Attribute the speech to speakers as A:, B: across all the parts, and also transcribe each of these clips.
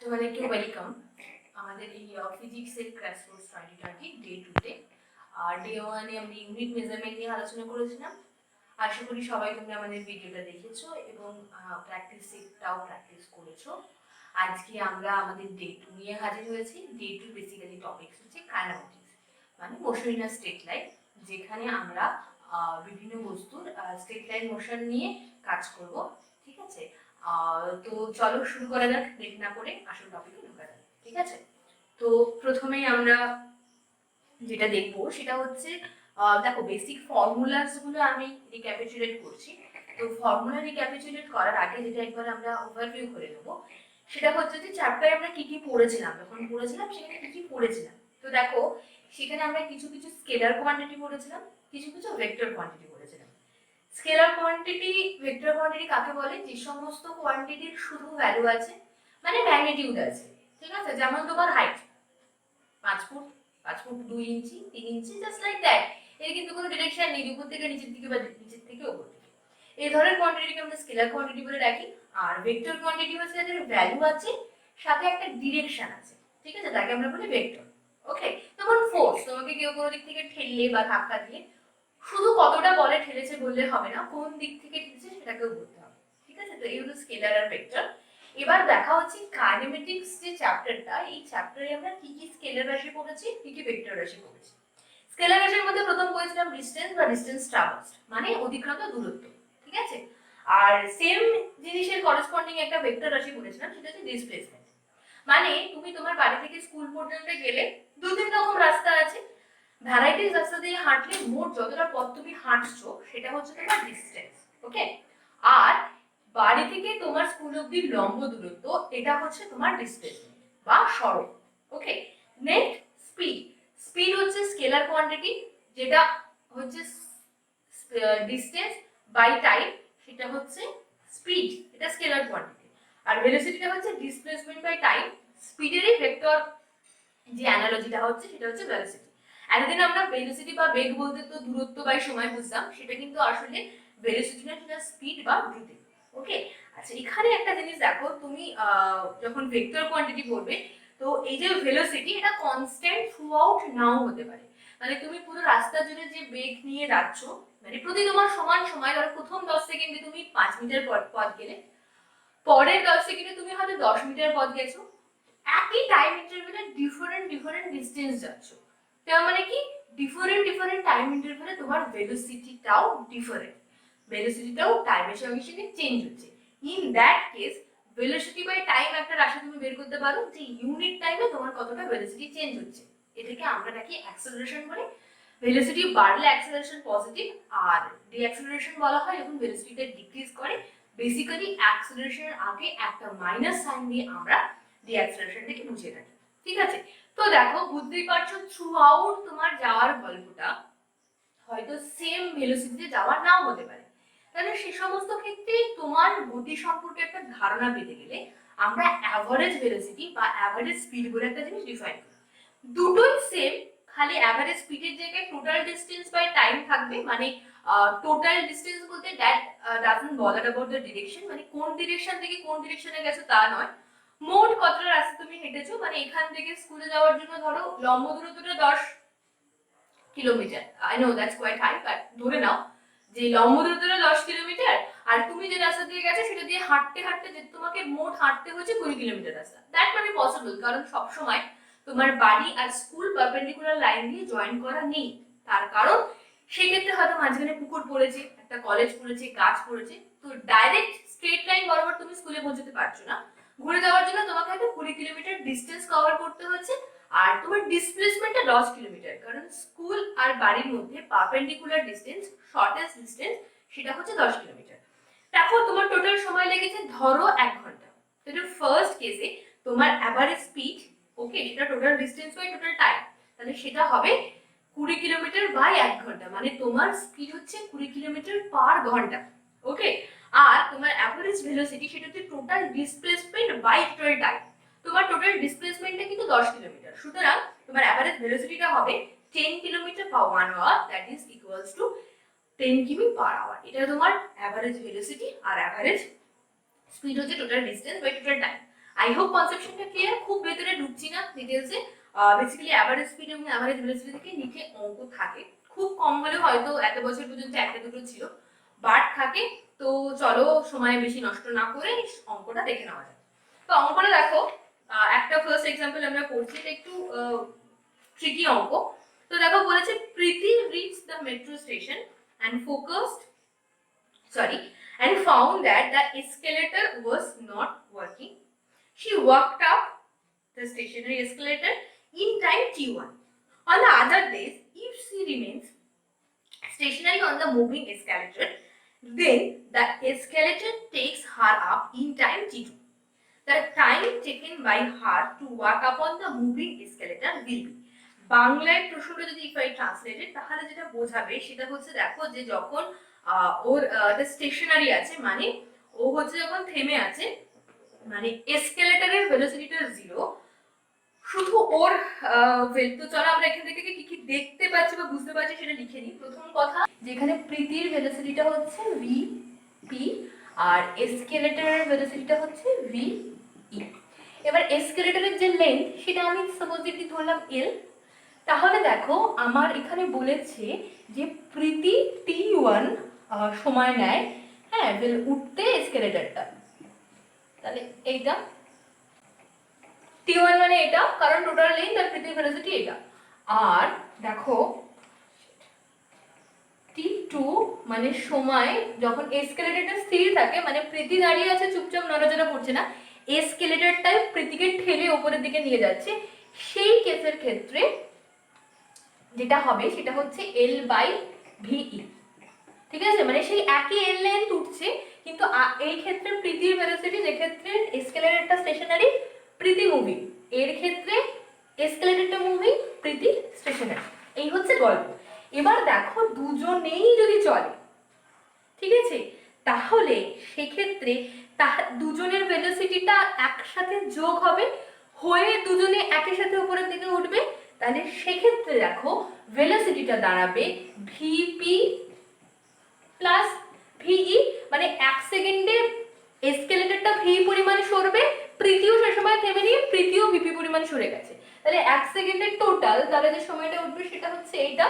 A: তোমাদেরকে ওয়েলকাম আমাদের এই ফিজিক্সের ক্র্যাশ কোর্স 2020 ডে 2 তে। আর ডে 1 এ আমরা ইউনিট মেজারমেন্ট নিয়ে আলোচনা করেছিলাম। আশা করি সবাই তোমরা আমাদের ভিডিওটা দেখেছো এবং প্র্যাকটিসটাও প্র্যাকটিস করেছো। আজকে আমরা আমাদের ডে 2 নিয়ে হাজির হয়েছি। ডে 2 বেসিক্যালি টপিকস হচ্ছে কাইনেমেটিক্স, মানে motion in a straight line, যেখানে আমরা বিভিন্ন বস্তুর স্ট্রেট লাইন মোশন নিয়ে কাজ করব। ঠিক আছে, তো চলো শুরু করা যাক, দেরি না করে আসল টপিকে ঢোকা যাক। ঠিক আছে, তো প্রথমেই আমরা যেটা দেখবো সেটা হচ্ছে দেখো বেসিক ফর্মুলাস গুলো আমি রিক্যাপিচুলেট করছি। তো ফর্মুলা রিক্যাপিচুলেট করার আগে যেটা একবার আমরা ওভারভিউ করে নেব সেটা হচ্ছে যে চ্যাপ্টারে আমরা কি কি পড়েছিলাম, যখন পড়েছিলাম সেখানে কি কি পড়েছিলাম। তো দেখো সেখানে আমরা কিছু কিছু স্কেলার কোয়ান্টিটি পড়েছিলাম, কিছু কিছু ভেক্টর কোয়ান্টিটি পড়েছিলাম। স্কেলার কোয়ান্টিটি, ভেক্টর কোয়ান্টিটি কাকে বলে? যে সমস্ত কোয়ান্টিটির শুধু ভ্যালু আছে, মানে ম্যাগনিটিউড আছে। ঠিক আছে, যেমন তোমার height 5 foot, 5 foot 2 inch, 3 inch, just like that. এর কিন্তু কোনো ডিরেকশন নেই, উপর থেকে নিচের দিকে বা নিচের থেকে উপর দিকে। এই ধরনের কোয়ান্টিটিকে আমরা স্কেলার কোয়ান্টিটি বলে রাখি। আর ভেক্টর কোয়ান্টিটি হচ্ছে যাদের ভ্যালু আছে সাথে একটা ডিরেকশন আছে, ঠিক আছে, তাকে আমরা বলি ভেক্টর। ওকে, যেমন ফোর্স, তোমাকে কেউ কোনো দিক থেকে ঠেললে বা ধাক্কা দিলে শুধু কতটা বলে ঠেলেছে বললে হবে না, কোন দিক থেকে ঠেলেছে সেটাকেও বলতে হবে। ঠিক আছে, তো এই হলো স্কেলার আর ভেক্টর। এবার দেখা হচ্ছে কাইনেমেটিক্স যে চ্যাপ্টারটা, এই চ্যাপ্টারে আমরা কি কি স্কেলার রাশি পড়েছি, কি কি ভেক্টর রাশি পড়েছি। স্কেলার রাশির মধ্যে প্রথম পড়েছিলাম ডিসটেন্স বা ডিসটেন্স ট্রাভার্সড, মানে অতিক্রান্ত দূরত্ব। ঠিক আছে, আর সেম জিনিসের করেসপন্ডিং একটা ভেক্টর রাশি পড়েছিলাম, সেটা হচ্ছে ডিসপ্লেসমেন্ট। মানে তুমি তোমার বাড়ি থেকে স্কুল পর্যন্ত গেলে দু তিন রকম রাস্তা আছে, ভ্যারাইটিস রাস্তা দিয়ে হাঁটলে মোট যতটা পথ তুমি হাঁটছো সেটা হচ্ছে তোমার ডিসটেন্স। ওকে, আর বাড়ি থেকে তোমার স্কুল অবধি লম্ব দূরত্ব, এটা হচ্ছে তোমার ডিসপ্লেসমেন্ট বা সরণ। ওকে, নেক্সট স্পিড। স্পিড হচ্ছে স্কেলার কোয়ান্টিটি, যেটা হচ্ছে ডিসটেন্স বাই টাইম, সেটা হচ্ছে স্পিড, এটা স্কেলার কোয়ান্টিটি। আর ভেলোসিটিটা হচ্ছে ডিসপ্লেসমেন্ট বাই টাইম, স্পিডেরই ভেক্টর যে অ্যানালজিটা হচ্ছে সেটা হচ্ছে ভেলোসিটি। এতদিন আমরা ভেলোসিটি বা বেগ বলতে তো দূরত্ব বাই সময় বুঝতাম, সেটা কিন্তু আসলে ভেলোসিটি না, সেটা স্পিড বা দ্রুতি। ওকে, আচ্ছা এখানে একটা জিনিস দেখো, তুমি যখন ভেক্টর কোয়ান্টিটি পড়বে, তো এই যে ভেলোসিটি এটা কনস্ট্যান্ট থ্রু আউট নাও হতে পারে। মানে তুমি পুরো রাস্তা জুড়ে যে বেগ নিয়ে যাচ্ছ, মানে প্রতি তোমার সমান সময়, ধরো প্রথম 10 সেকেন্ডে তুমি 5 মিটার পথ গেলে, পরের 10 সেকেন্ডে তুমি হয়তো 10 মিটার পথ গেছো, একই টাইম ইন্টারভ্যালে ডিফারেন্ট ডিসটেন্স যাচ্ছ। তার মানে কি ডিফারেন্ট টাইম ইন্টারভ্যালে তোমার ভেলোসিটিটাও ডিফারেন্ট, ভেলোসিটিটাও টাইমের সঙ্গে সঙ্গে চেঞ্জ হচ্ছে। In that case velocity by time একটা রাশি তুমি বের করতে পারো যে ইউনিট টাইমে তোমার কতটা ভেলোসিটি চেঞ্জ হচ্ছে। এটাকে আমরা ডাকি অ্যাক্সেলারেশন বলি। ভেলোসিটি বাড়লে অ্যাক্সেলারেশন পজিটিভ, আর ডিঅ্যাক্সেলারেশন বলা হয় যখন ভেলোসিটিটা ডিক্রিজ করে। বেসিক্যালি অ্যাক্সেলারেশনের আগে একটা মাইনাস সাইন দিয়ে আমরা ডিঅ্যাক্সেলারেশনটাকে বুঝিয়ে থাকি। ঠিক আছে, তো দেখো বুঝতেই পারছো থ্রু আউট তোমার যাওয়ার গল্পটা হয়তো সেম ভেলোসিটিতে যাওয়া নাও হতে পারে। তাহলে সে সমস্ত ক্ষেত্রে তোমার গতি সম্পর্কে একটা ধারণা পেতে গেলে আমরা অ্যাভারেজ ভেলোসিটি বা অ্যাভারেজ স্পিড বলে একটা জিনিস ডিফাইন করি। দুটোই সেম, খালি অ্যাভারেজ স্পিডের জায়গায় টোটাল ডিসটেন্স বাই টাইম থাকবে। মানে টোটাল ডিসটেন্স বলতে that doesn't bother about the direction, মানে কোন ডিরেকশন থেকে কোন ডিরেকশনে গেছো তা নয়, মোট কতটা রাস্তা তুমি হেঁটেছো। মানে এখান থেকে স্কুলে যাওয়ার জন্য ধরো লম্ব দূরত্বটা 10 kilometre, I know that's quite high, but ধরে নাও যে লম্ব দূরত্বটা 10 কিলোমিটার, আর তুমি যে রাস্তা দিয়ে গেছো সেটা দিয়ে হাঁটতে হাঁটতে যে তোমাকে মোট হাঁটতে হচ্ছে 20 কিলোমিটার রাস্তা। দ্যাট মানে পসিবল, কারণ সবসময় তোমার বাড়ি আর স্কুল পারপেন্ডিকুলার লাইন দিয়ে জয়েন করা নেই। তার কারণ সেক্ষেত্রে হয়তো মাঝখানে পুকুর পড়েছে, একটা কলেজ পড়েছে, গাছ পড়েছে, তো ডাইরেক্ট স্ট্রেট লাইন বরাবর তুমি স্কুলে পৌঁছতে পারছো না। ঘুরে যাওয়ার জন্য তোমাকে হয়তো 20 কিলোমিটার ডিস্টেন্স কভার করতে হচ্ছে। আর তোমার ডিসপ্লেসমেন্টটা 10 কিলোমিটার, কারণ স্কুল আর বাড়ির মধ্যে পারপেন্ডিকুলার ডিসটেন্স, শর্টেস্ট ডিসটেন্স, সেটা হচ্ছে 10 কিলোমিটার। দেখো তোমার টোটাল সময় লেগেছে ধরো 1 ঘন্টা। তো ফার্স্ট কেসে তোমার অ্যাভারেজ স্পিড, ওকে, সেটা total distance by total time, তাহলে সেটা হবে 20 কিলোমিটার বাই 1 ঘন্টা, মানে তোমার স্পিড হচ্ছে 20 কিলোমিটার পার ঘন্টা। ওকে, আর তোমার অ্যাভারেজ ভেলোসিটি সেটা হচ্ছে total displacement by total time. তোমার টোটাল ডিসপ্লেসমেন্টটা কিন্তু 10 কিলোমিটার, সুতরাং তোমার অ্যাভারেজ ভেলোসিটিটা হবে 10 kilometre per 1 hour, that is equals to 10 কিমি পার আওয়ার। এটা তোমার অ্যাভারেজ ভেলোসিটি, আর অ্যাভারেজ স্পিড হচ্ছে total distance by total time. I hope কনসেপশনটা ক্লিয়ার, খুব ভেতরে ঢুকছি না ডিটেলসে। বেসিক্যালি অ্যাভারেজ স্পিড এবং অ্যাভারেজ ভেলোসিটি থেকে নিচে অঙ্ক থাকে, খুব কম হলে হয়তো এত বছর পর্যন্ত একটা দুটো ছিল, বাট থাকে। তো চলো সময় বেশি নষ্ট না করে অঙ্কটা দেখে নেওয়া যায়। তো অঙ্কটা দেখো, একটা ফার্স্ট এক্সাম্পল আমরা করছি, এটা একটু ট্রিকি অঙ্ক। তো দেখো বলেছে Priti reach the metro station and focused and found that the escalator was not working. She walked up the stationary escalator in time t1. On the other days, if she remains stationary on the moving escalator, then the escalator takes her up in time t2. The time taken by her to walk upon the moving escalator will be. বাংলায় প্রশ্নটা যদি if I translated তাহলে যেটা বোঝাবে সেটা হচ্ছে, দেখো যে যখন ওর স্টেশনারি আছে, মানে ও হচ্ছে যখন থেমে আছে, মানে এসকেলেটরের ভেলোসিটিটা 0, শুধু ওর তো চলো আমরা এখান থেকে কি কি দেখতে পাচ্ছি বা বুঝতে পারছি সেটা লিখে নিই। প্রথম কথা, যেখানে প্রীতির ভেলোসিটিটা হচ্ছে ভি পি আর এসকেলেটরের ভেলোসিটিটা হচ্ছে ভি ই। এবার এসকেলেটরের যে লেন্থ সেটা আমি সাপোজ যদি ধরলাম এল, তাহলে দেখো আমার এখানে বলেছে যে প্রীতি t1 সময় নেয়, হ্যাঁ, উঠতে এসকেলেটরটা, তাহলে এইটা t1 মানে এটা, কারণ টোটাল লেন্থ আর প্রীতির ভেলোসিটি এটা। আর দেখো t2 মানে সময় যখন এসকেলেটরটা স্থির থাকে, মানে প্রীতি দাঁড়িয়ে আছে চুপচাপ নড়াচড়া করছে না, এসকেলেটরটাই প্রীতিকে ঠেলে উপরের দিকে নিয়ে যাচ্ছে, সেই কেসের ক্ষেত্রে যেটা হবে সেটা হচ্ছে L বাই ভিই। ঠিক আছে, মানে সেই একই এল লেন্থ উঠছে, কিন্তু এই ক্ষেত্রে প্রীতির ভেলোসিটি, যে ক্ষেত্রে এসকেলেটরটা স্টেশনারি প্রীতি মুভিং, এর ক্ষেত্রে এসকেলেটরটা মুভিং প্রীতি স্টেশনারি। এই হচ্ছে গল্প। এবার দেখো দুজনেই যদি চলে, ঠিক আছে, তাহলে সেক্ষেত্রে দুজনের ভেলোসিটিটা একসাথে যোগ হবে, হয়ে দুজনে একই সাথে উপরের দিকে উঠবে, তাহলে সেক্ষেত্রে দেখো ভেলোসিটিটা দাঁড়াবে ভিপি প্লাস ভিই, মানে 1 সেকেন্ডে এসকেলেটরটা ভি পরিমাণ সরবে, প্রীতিও সে সময় থেমে নিয়ে প্রীতিও ভিপি পরিমাণ সরে গেছে, তাহলে 1 সেকেন্ডের টোটাল তাহলে যে সময়টা উঠবে সেটা হচ্ছে এইটা।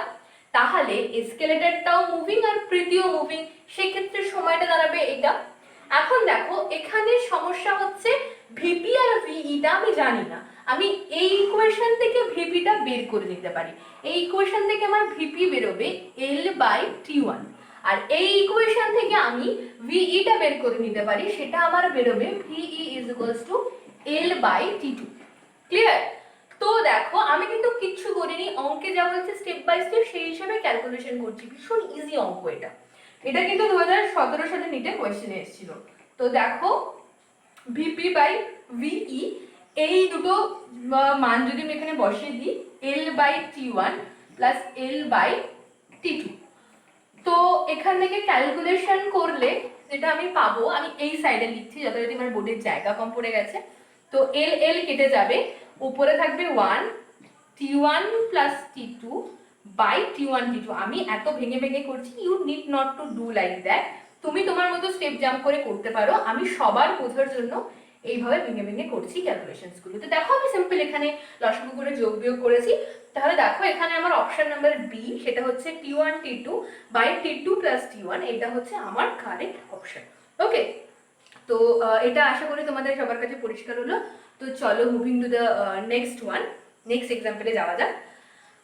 A: তাহলে এসকেলেটরটাও মুভিং আর প্রীতিও মুভিং, সেক্ষেত্রে সময়টা দাঁড়াবে এটা। এখন দেখো এখানে সমস্যা হচ্ছে ভিপি আর ভিইটা আমি জানি না, আমি এই ইকুয়েশন থেকে ভিপিটা বের করে নিতে পারি। এই ইকুয়েশন থেকে আমার ভিপি বেরোবে এল বাই টি1, আর এই ইকুয়েশন থেকে আমি ভিইটা বের করে নিতে পারি, সেটা আমার বেরোবে V is equals to L by T two. Clear? তো দেখো আমি কিন্তু কিচ্ছু করিনি, অঙ্কে যা বলছে স্টেপ বাই স্টেপ সেই হিসাবে ক্যালকুলেশন করছি, ভীষণ ইজি অঙ্ক এটা। এটা কিন্তু 2017 সালে নিটে কোয়েশ্চেনে এসেছিল। তো দেখো ভিপি বাই ভিই, এই দুটো মান যদি আমি এখানে বসিয়ে দিই, L by T one plus L by T two, তো এখান থেকে ক্যালকুলেশন করলে যেটা আমি পাবো, আমি এই সাইডে লিখছি যাতে যদি আমার বোর্ডের জায়গা কম পড়ে গেছে, তো এল এল কেটে যাবে, উপরে থাকবে 1 t1 plus t2 by t1 t2। আমি এত ভেঙে ভেঙে করছি, you need not to do like that, তুমি তোমার মতো স্টেপ জাম্প করে করতে পারো, আমি সবার বোঝার জন্য এইভাবে ভেঙে ভেঙে করছি ক্যালকুলেশনস গুলো। তো দেখো আমি সিম্পল এখানে লসাগু করে যোগ বিয়োগ করেছি, তাহলে দেখো এখানে আমার অপশন নাম্বার বি, সেটা হচ্ছে t1 t2 by t2 plus t1, এটা হচ্ছে আমার কারেক্ট অপশন। ওকে, তো এটা আশা করি তোমাদের সবার কাছে পরিষ্কার হলো। তো চলো moving to the next one, next এক্সাম্পলে যাওয়া যাক।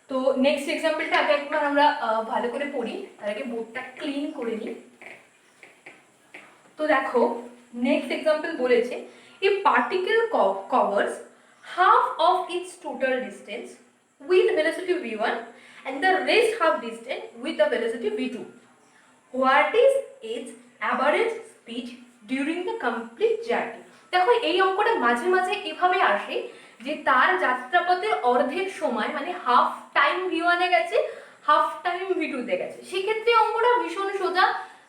A: তো নেক্সট এক্সাম্পলটা আগে একবার আমরা ভালো করে পড়ি, তার আগে বোর্ডটা ক্লিন করে নিই। তো দেখো নেক্সট এক্সাম্পল বলেছে a particle covers half of its total distance with velocity v1 and the rest half distance with the velocity v2. What is its average speed during the complete journey? দেখো এই অঙ্কটা মাঝে মাঝে এভাবে আসে যে তার যাত্রাপথের অর্ধেক সময়, মানে হাফ টাইম v1 এ গেছে, হাফ টাইম v2 তে গেছে, সেক্ষেত্রে অঙ্কটা ভীষণ সোজা,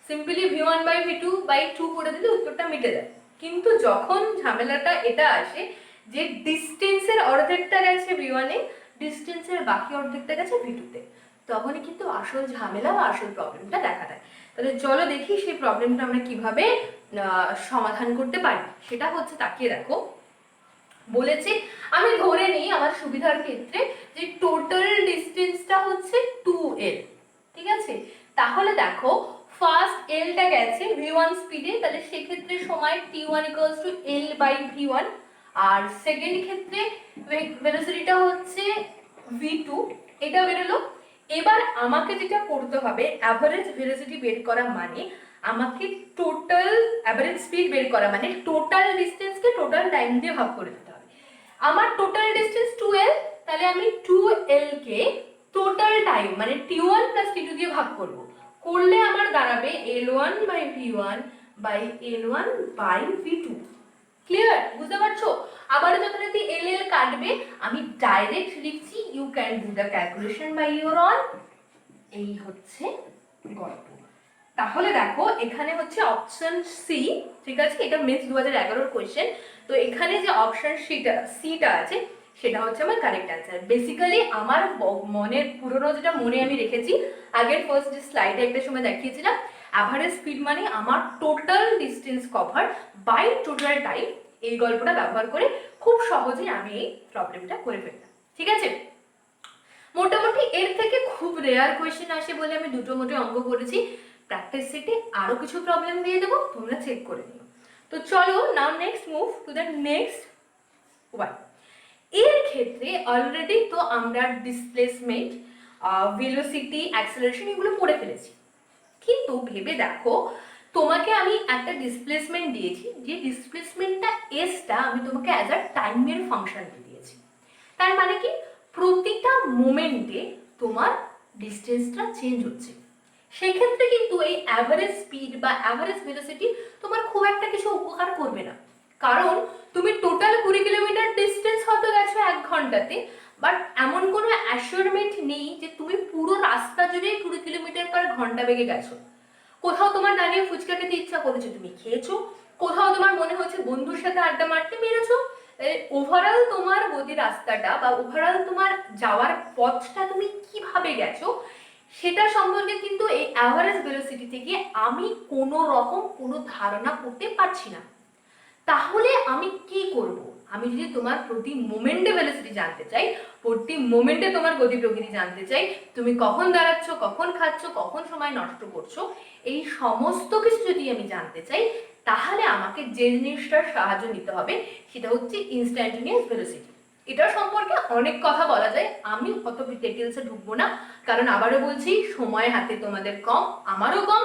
A: simply v1 by v2 by 2 করে দিলে উত্তরটা মিটে যায়। কিন্তু যখন ঝামেলাটা এটা আসে যে ডিস্টেন্সের অর্ধেকটা গেছে v1 এ, ডিস্টেন্সের বাকি অর্ধেকটা গেছে v2 তে, তখনই কিন্তু আসল ঝামেলা বা আসল প্রবলেমটা দেখা দেয়। তাহলে চলো দেখি সেই প্রবলেমটা আমরা কিভাবে সমাধান করতে পারি। সেটা হচ্ছে, তাকিয়ে দেখো, বলেছে আমি ধরে নিই আমার সুবিধার ক্ষেত্রে যে টোটাল ডিস্টেন্সটা হচ্ছে 2l, ঠিক আছে? তাহলে দেখো ফার্স্ট এলটা গেছে v1 স্পিডে, তাহলে সেক্ষেত্রে সময় t1 equals to l/v1, R second ক্ষেত্রে ভেলোসিটিটা হচ্ছে v2, এটা বেরোলো। এবার আমাকে যেটা করতে হবে অ্যাভারেজ ভেলোসিটি বের করা মানে আমাকে টোটাল অ্যাভারেজ স্পিড বের করা মানে টোটাল ডিস্টেন্সকে টোটাল টাইম দিয়ে ভাগ করে দিতে হবে। আমার টোটাল ডিস্টেন্স 2l, তাহলে আমি 2l কে টোটাল টাইম মানে t1 প্লাস t2 দিয়ে ভাগ করব, করলে আমার দাঁড়াবে l1/v1 বাই l1/v2। ক্লিয়ার? বুঝতে পারছো? আবার যথারীতি এল এল কাটবে, আমি ডাইরেক্ট লিখছি you can do the calculation by your own. এই হচ্ছে গল্প। তাহলে দেখো এখানে হচ্ছে অপশন সি, ঠিক আছে? এটা মেন্স 2011 কোয়েশ্চেন। তো এখানে যে অপশন সিটা আছে সেটা হচ্ছে আমার কারেক্ট অ্যান্সার। বেসিক্যালি আমার মনের পুরনো যেটা মনে আমি রেখেছি, আগের ফার্স্ট যে স্লাইডে একটা সময় দেখিয়েছিলাম, অ্যাভারেজ স্পিড মানে আমার total distance cover by total time, এই গল্পটা ব্যবহার করে খুব সহজেই আমি এই প্রবলেমটা করে ফেললাম, ঠিক আছে? মোটামুটি এর থেকে খুব রেয়ার কোয়েশ্চেন আসে বলে আমি দুটো মোটে অঙ্ক করেছি। প্র্যাকটিস সেটে আরো কিছু প্রবলেম দিয়ে দেবো, তোমরা চেক করে নিও। তো চলো now next move to the next one. এর ক্ষেত্রে অলরেডি তো আমরা ডিসপ্লেসমেন্ট, ভেলোসিটি, অ্যাক্সেলারেশন এগুলো পড়ে ফেলেছি, কিন্তু ভেবে দেখো তোমাকে আমি একটা ডিসপ্লেসমেন্ট দিয়েছি, যে ডিসপ্লেসমেন্টটা এসটা আমি তোমাকে অ্যাজ আ টাইমের ফাংশন দিয়েছি। তার মানে কি প্রতিটা মোমেন্টে তোমার ডিস্টেন্সটা চেঞ্জ হচ্ছে। সেক্ষেত্রে কিন্তু এই অ্যাভারেজ স্পিড বা অ্যাভারেজ ভেলোসিটি তোমার খুব একটা কিছু উপকার করবে না, কারণ তুমি টোটাল 20 কিলোমিটার ডিস্টেন্স হয়তো গেছো 1 ঘন্টাতে, বাট এমন কোনো অ্যাসিওরমেন্ট নেই যে তুমি পুরো রাস্তা জুড়ে 20 কিলোমিটার পার ঘন্টা বেগে গেছো। কোথাও তোমার দাঁড়িয়ে ফুচকা খেতে ইচ্ছা করেছে, তুমি খেয়েছো। কোথাও তোমার মনে হচ্ছে বন্ধুর সাথে আড্ডা মারতে বেরোছো। ওভারঅল তোমার গতি রাস্তাটা বা ওভারঅল তোমার যাওয়ার পথটা তুমি কিভাবে গেছো সেটা সম্পর্কে কিন্তু এই অ্যাভারেজ ভেলোসিটি থেকে আমি কোনো রকম কোনো ধারণা করতে পারছি না। তাহলে আমি কি করব? আমি যদি তোমার প্রতি মোমেন্টে ভেলোসিটি জানতে চাই, প্রতি মোমেন্টে তোমার গতি প্রকৃতি জানতে চাই, তুমি কখন দাঁড়াচ্ছ, কখন খাচ্ছ, কখন সময় নষ্ট করছো, এই সমস্ত কিছু যদি আমি জানতে চাই, তাহলে আমাকে যে জিনিসটার সাহায্য নিতে হবে সেটা হচ্ছে ইনস্ট্যান্টেনিয়াস ভেলোসিটি। এটা সম্পর্কে অনেক কথা বলা যায়, আমি অত ডিটেলসে ঢুকবো না, কারণ আবারও বলছি সময় হাতে তোমাদের কম, আমারও কম।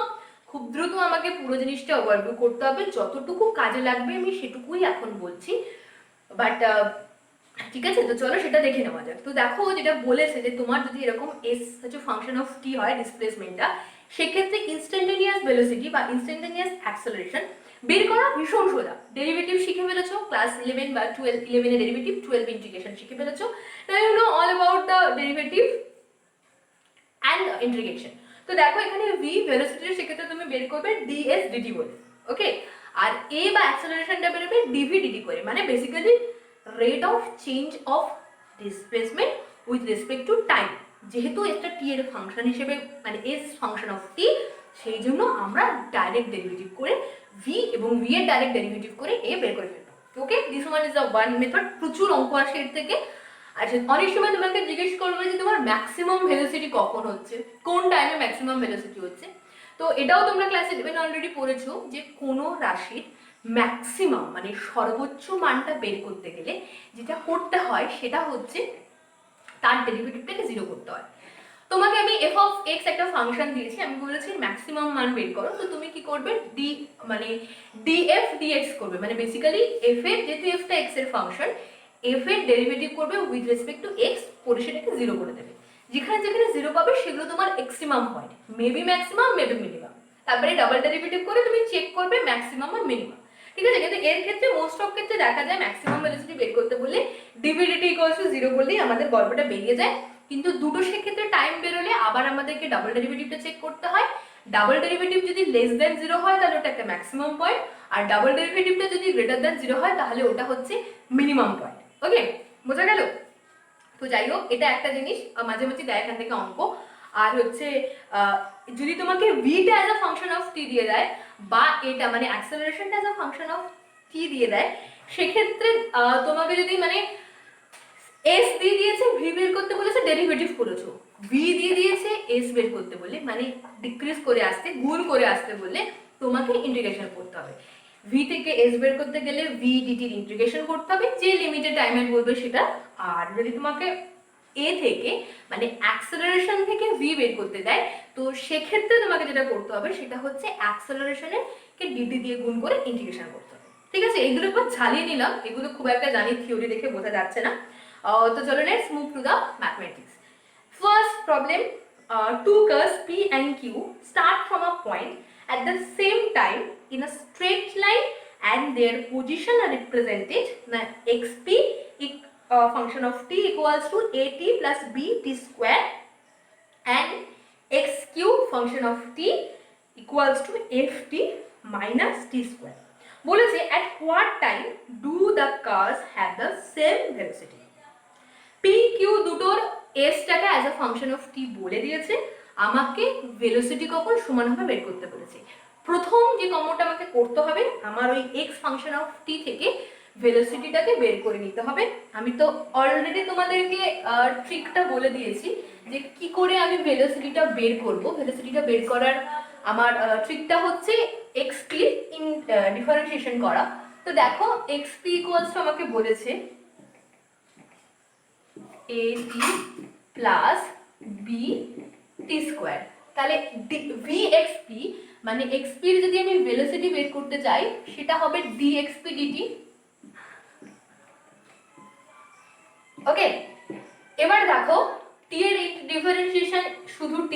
A: খুব দ্রুত আমাকে পুরো জিনিসটা ওভারভিউ করতে হবে, যতটুকু কাজে লাগবে আমি সেটুকুই এখন বলছি। বাট ঠিক আছে, তো চলো সেটা দেখে নেওয়া যাক। তো দেখো যেটা বলেছে যে তোমার যদি এরকম এস হচ্ছে ফাংশন অফ টি হয় ডিসপ্লেসমেন্টটা, সেক্ষেত্রে ইনস্ট্যান্টেনিয়াস ভেলোসিটি বা ইনস্ট্যান্টেনিয়াস অ্যাক্সেলারেশন বের করা ভীষণ সোজা। ডেরিভেটিভ শিখে ফেলেছো, ক্লাস 11 বা 11 এর ডেরিভেটিভ, 12 ইন্টিগ্রেশন শিখে ফেলেছো। Now you know all about the derivative and integration. তো দেখো এখানে ভি ভেলোসিটি, সেক্ষেত্রে তুমি বের করবে ডিএস ডিটি বলে, ওকে? আর এ বা অ্যাক্সেলারেশনটা বেরোবে ডিভি ডিটি করে, মানে basically rate of change of displacement with respect to time. যেহেতু এটা টি এর ফাংশন হিসেবে মানে এস ফাংশন অফ টি, সেই জন্য আমরা ডাইরেক্ট ডেরিভেটিভ করে ভি এবং ভি এর ডাইরেক্ট ডেরিভেটিভ করে এ বের করে ফেলবো। Okay, this one is the one method. প্রচুর অঙ্ক আসে এর থেকে। আচ্ছা, অনেক সময় তোমাকে জিজ্ঞেস করবে যে তোমার ম্যাক্সিমাম ভেলোসিটি কখন হচ্ছে, কোন টাইমে ম্যাক্সিমাম ভেলোসিটি হচ্ছে। তো এটাও তোমরা ক্লাস 11 অলরেডি পড়েছো যে কোনো রাশির ম্যাক্সিমাম মানে সর্বোচ্চ মানটা বের করতে গেলে যেটা করতে হয় সেটা হচ্ছে তার ডেরিভেটিভটাকে 0 করতে হয়। তোমাকে আমি এফ অফ এক্স একটা ফাংশন দিয়েছি, আমি বলেছি ম্যাক্সিমাম মান বের করো, তো তুমি কি করবে ডি মানে ডিএফ ডিএক্স করবে, মানে বেসিক্যালি এফ এর যেহেতু এফটা এক্স এর ফাংশন, এফ এর ডেরিভেটিভ করবে উইথ রেসপেক্ট টু এক্স, করে সেটাকে 0 করে দেবে। যেখানে যেখানে 0 পাবে সেগুলো তোমার extremum point, maybe maximum maybe minimum. তারপরে ডাবল ডেরিভেটিভ করে তুমি চেক করবে ম্যাক্সিমাম আর মিনিমাম, ঠিক আছে? কিন্তু এর ক্ষেত্রে মোস্ট অফ ক্ষেত্রে দেখা যায় ম্যাক্সিমাম ভেলোসিটি বের করতে বললে ডিভিডিটি ইকুয়ালস টু 0 বললেই আমাদের গল্পটা বেরিয়ে যায়। কিন্তু দুটো সেক্ষেত্রে টাইম বেরোলে আবার আমাদেরকে ডাবল ডেরিভেটিভটা চেক করতে হয়। ডাবল ডেরিভেটিভ যদি লেস দেন 0 হয় তাহলে ওটা একটা ম্যাক্সিমাম পয়েন্ট, আর ডাবল ডেরিভেটিভটা যদি গ্রেটার দেন 0 হয় তাহলে ওটা হচ্ছে মিনিমাম পয়েন্ট। ওকে, বোঝা গেল? তো যাই হোক, এটা একটা জিনিস মাঝে মাঝে দেয় এখান থেকে অঙ্ক। আর হচ্ছে যদি তোমাকে ভিটা অ্যাজ আ ফাংশন অফ টি দিয়ে দেয় বা এটা মানে অ্যাক্সেলারেশনটা অ্যাজ আ ফাংশন অফ টি দিয়ে দেয়, সেক্ষেত্রে তোমাকে যদি মানে এস দিয়ে দিয়েছে ভি বের করতে বলেছে, ডেরিভেটিভ করেছো, ভি দিয়ে দিয়েছে এস বের করতে বলে মানে ডিক্রিজ করে আসতে, গুণ করে আসতে বললে তোমাকে ইন্টিগ্রেশন করতে হবে। ভি থেকে এস বের করতে গেলে ভি ডিটির ইন্টিগ্রেশন করতে হবে, যে লিমিটেড টাইমে বলবে সেটা। আর যদি তোমাকে এ থেকে মানে অ্যাক্সেলারেশন থেকে ভি বের করতে দেয়, তো সেক্ষেত্রে তোমাকে যেটা করতে হবে সেটা হচ্ছে অ্যাক্সেলারেশনের কে ডিটি দিয়ে গুণ করে ইন্টিগ্রেশন করতে হবে। ঠিক আছে, এগুলো একবার ঝালিয়ে নিলাম, এগুলো খুব একটা জানি থিওরি দেখে বোঝা যাচ্ছে না। তো চলো let's move to the mathematics. First problem, two curves P and Q start from a point at the same time in a straight line and their position are represented xp function of t equals to at plus b t square and xq function of t equals to ft minus t square. বলেছে at what time do the cars have the same velocity? P Q দুটোর এসটাকে as a function of t বলে দিয়েছে, আমাকে velocity কখন সমান হবে বের করতে বলেছে। প্রথম যে কর্মটা আমাকে করতে হবে, আমার ওই এক্স ফাংশন অফ টি থেকে ভেলোসিটিটাকে বের করে নিতে হবে। আমি তো অলরেডি তোমাদেরকে ট্রিকটা বলে দিয়েছি যে কি করে আমি ভেলোসিটিটা বের করব। ভেলোসিটিটা বের করার আমার ট্রিকটা হচ্ছে এক্স পি ইন ডিফারেন্সিয়েশন করা। তো দেখো এক্স পি ইকুয়ালস টু আমাকে বলেছে at plus b t square. তাহলে vxp মানে xp এর যদি আমি ভেলোসিটি বের করতে চাই সেটা হবে dxp dt। ওকে, এবার দেখো t এর ডিফারেন্সিয়েশন শুধু t,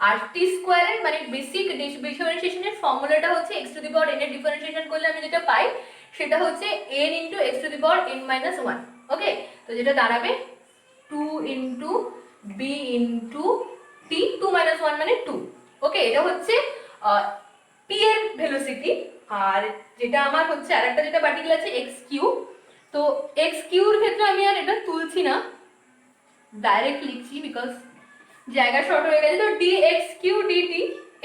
A: আর টি স্কোয়ারের মানে বেসিক ডিফারেন্সিয়েশনের ফর্মুলাটা হচ্ছে x to the power n এর ডিফারেন্সিয়েশন করলে আমি যেটা পাই সেটা হচ্ছে n into x to the power n minus 1। ওকে, তো যেটা দাঁড়াবে 2 into b into t, 2 minus 1 মানে 2। ওকে, এটা হচ্ছে p এর ভেলোসিটি। আর যেটা আমার হচ্ছে আরেকটা যেটা পার্টিকুলার আছে x কিউ, তো x কিউর ক্ষেত্রে আমি আর এটা তুলছি না, ডাইরেক্ট লিখছি বিকজ জায়গা শর্ট হয়ে গেছে। তো dx কিউ dt,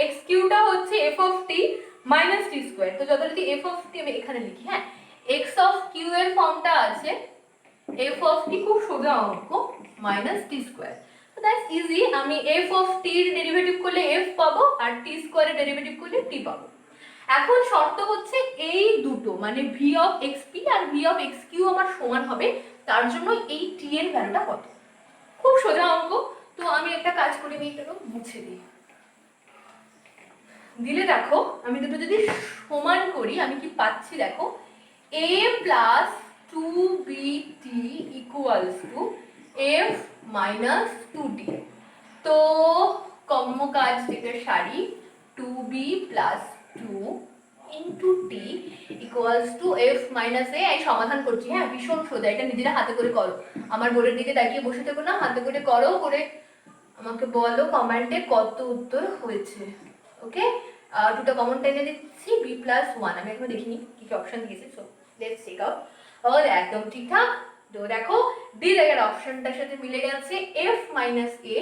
A: x কিউটা হচ্ছে f of t minus t square. তো যথারীতি f অফ t আমি এখানে লিখি, হ্যাঁ x অফ q এর ফর্মটা আছে f অফ t, খুব সোজা অঙ্ক, মাইনাস t স্কয়ার। তো দ্যাটস ইজি, আমি f অফ t এর ডেরিভেটিভ করলে f পাবো আর t স্কয়ারের ডেরিভেটিভ করলে t পাবো। এখন শর্ত হচ্ছে এই দুটো মানে v অফ xp আর v অফ xq আমার সমান হবে, তার জন্য এই t এর ভ্যালুটা কত। খুব সোজা অঙ্ক। তো আমি একটা কাজ করে নিই, এটা মুছে দিই, দিলে দেখো আমি দুটো যদি সমান করি আমি কি পাচ্ছি দেখো, a plus 2bt equals to f minus 2t। তো কম্ম কাজ যেটা সারি 2b plus 2 into t equals to f minus a। আমি সমাধান করছি, হ্যাঁ ভীষণ সোজা, এটা নিজেরা হাতে করে করো, আমার বোর্ডের দিকে তাকিয়ে বসে থেকো না, হাতে করে করো, করে আমাকে বলো কমেন্টে কত উত্তর হয়েছে। ওকে, দুটো কমন টেনে দিচ্ছি, b প্লাস 1, আমি এখন দেখিনি কি কি অপশন দিয়েছে, সো লেটস চেক আউট। और একদম ঠিকঠাক। তো দেখো ডি এর অপশনটার সাথে মিলে গেছে f minus a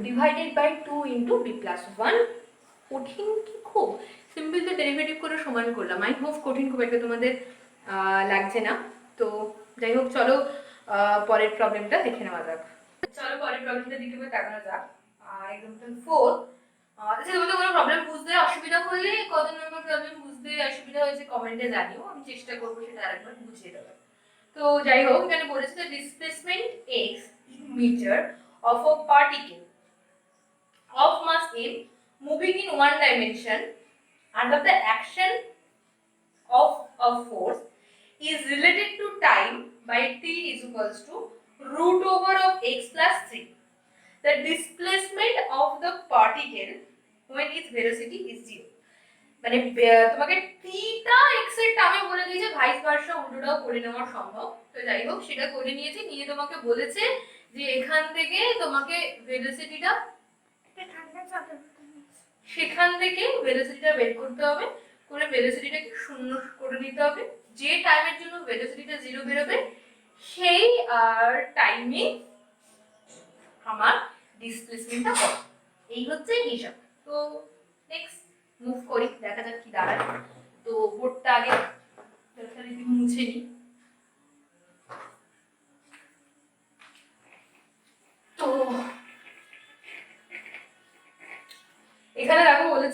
A: divided by 2 into b plus 1। কঠিন কি, খুব সিম্পল তো ডেরিভেটিভ করে সমান করলাম, আই হোপ কঠিন খুব একটা তোমাদের লাগছে না। তো যাই হোক চলো পরের প্রবলেমটা দেখে নেওয়া যাক। চলো পরের প্রবলেমটা দিকে তাকানো যাক। এক্সাম্পল 4। আচ্ছা, তোমাদের কোনো প্রবলেম বুঝতে অসুবিধা হলে কত নম্বর প্রবলেম বুঝতে অসুবিধা হয়েছে কমেন্টে জানিও, আমি চেষ্টা করবো সেটা আরেকবার বুঝিয়ে দেওয়ার। তো যাই হোক এখানে বলেছে যে displacement x metre of a particle of mass m moving in one dimension under the action of a force is related to time by t is equals to root over of x plus 3. The displacement of the particle when its velocity is 0. মানে তোমাকে টিটা x এর টার্মে বলে দিয়েছে, vice versa উল্টোটাও করে নেওয়া সম্ভব। তো যাই হোক সেটা করে নিয়েছে, নিয়ে তোমাকে বলেছে যে এখান থেকে তোমাকে ভেলোসিটিটা সেখান থেকে ভেলোসিটিটা বের করতে হবে, করে ভেলোসিটিটাকে শূন্য করে নিতে হবে। যে টাইমের জন্য ভেলোসিটিটা 0 বেরোবে সেই টাইমে আমার ডিসপ্লেসমেন্টটা কত, এই হচ্ছে হিসাব। তো নেক্সট মুভ করি, দেখা যাক কি দাঁড়ায়। তো বোর্ডটা আগে মুছে নিই।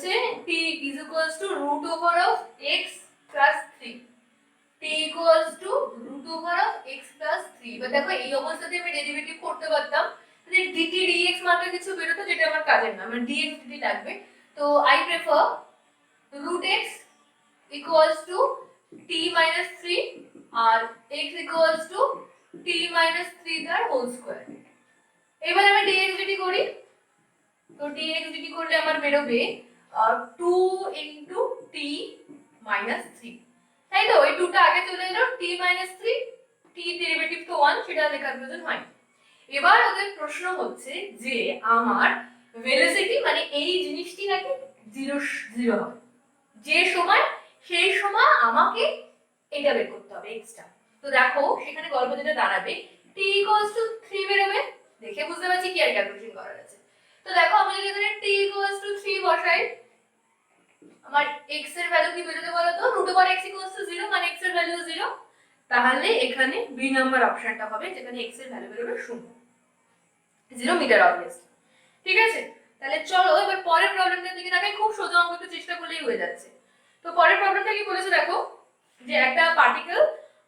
A: বলেছে t is equals to root over of x plus 3, t equals to root over of x plus 3। এবার দেখো এই অবস্থাতে আমি ডেরিভেটিভ করতে পারতাম, তাহলে dt dx মানে কিছু বেরোতো যেটা আমার কাজের না, আমার dx dt লাগবে। তো I prefer root x equals to t minus 3 R x equals to t minus 3 তার হোল স্কয়ার। এবার আমি dx dt করি, তো dx dt করলে আমার বেরোবে 2 into t minus 3, তাই তো? ওই 2টা আগে চলে এলো, t minus 3, t ডেরিভেটিভ তো 1, সেটা লেখার প্রয়োজন হয়। এবার ওদের প্রশ্ন হচ্ছে যে আমার ভেলোসিটি মানে এই জিনিসটি নাকি 0 0 হবে, যে সময় সেই সময় আমাকে এটা বের করতে হবে এক্সট্রা। তো দেখো সেখানে গল্প যেটা দাঁড়াবে t equals to 3 বেরোবে, দেখে বুঝতে পারছি কি আর ক্যালকুলেশন করার আছে। তো দেখো আমি যদি এখানে t equals to 3 বসাই, আমার x এর ভ্যালু কি বেরোতে বলো তো? root over x equals to 0 মানে x এর ভ্যালু 0, তাহলে এখানে বি নাম্বার অপশনটা হবে যেখানে x এর ভ্যালু বেরোবে 0 মিটার অবভিয়াসলি। ঠিক আছে, তাহলে চলো এবার পরের প্রবলেমটার দিকে তাকাই। খুব সোজা অঙ্ক, একটু চেষ্টা করলেই হয়ে যাচ্ছে। তো পরের প্রবলেমটা কি বলেছে দেখো, যে একটা particle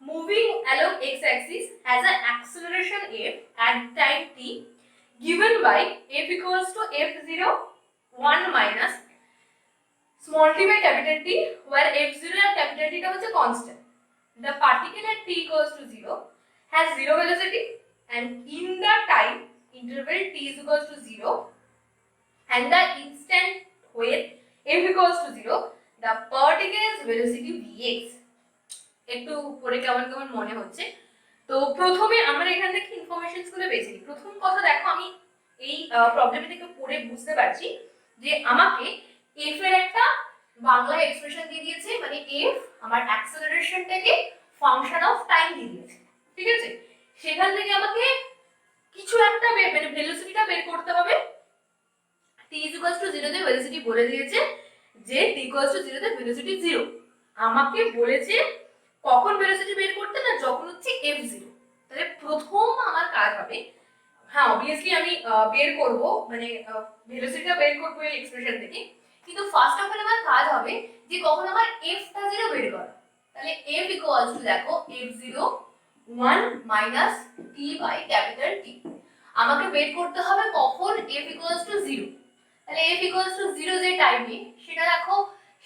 A: moving along x axis has an acceleration f at time t given by f equals to f0 1 minus small t by capital T, where f0 and capital T টা হচ্ছে constant. The particle at t equals to 0 has 0 velocity and in the time interval t is equals to 0 and the instant when f equals to 0 the particle's velocity vx। একটু পরে কেমন কেমন মনে হচ্ছে। তো প্রথমে আমরা এখান থেকে ইনফরমেশনস গুলো বেসিক। প্রথম কথা দেখো, আমি এই প্রবলেমটা থেকে পড়ে বুঝতে পারছি যে আমাকে f এর একটা বাংলা এক্সপ্রেশন দিয়ে দিয়েছে, মানে f আমার অ্যাক্সেলারেশনটাকে ফাংশন অফ টাইম দিয়ে দিয়েছে। ঠিক আছে, সেখান থেকে আমাকে কিছু একটা মানে ভেলোসিটিটা বের করতে হবে। t is equals to 0 তে ভেলোসিটি বলে দিয়েছে যে t equals to 0 তে ভেলোসিটি 0। আমাকে বলেছে কখন ভেলোসিটি বের করতে, না যখন হচ্ছে f0। তাহলে প্রথম আমার কাজ হবে, হ্যাঁ অবভিয়াসলি আমি বের করব মানে ভেলোসিটিটা বের করব এই এক্সপ্রেশন থেকে, কিন্তু ফার্স্ট অফ অল আমার কাজ হবে যে কখন আমার f টা 0 বের করা। তাহলে f ইকুয়ালস টু দেখো f0 1 minus t by capital T। আমাকে বের করতে হবে কখন f ইকুয়ালস টু 0। তাহলে f ইকুয়ালস টু 0 যে টাইমে, সেটা দেখো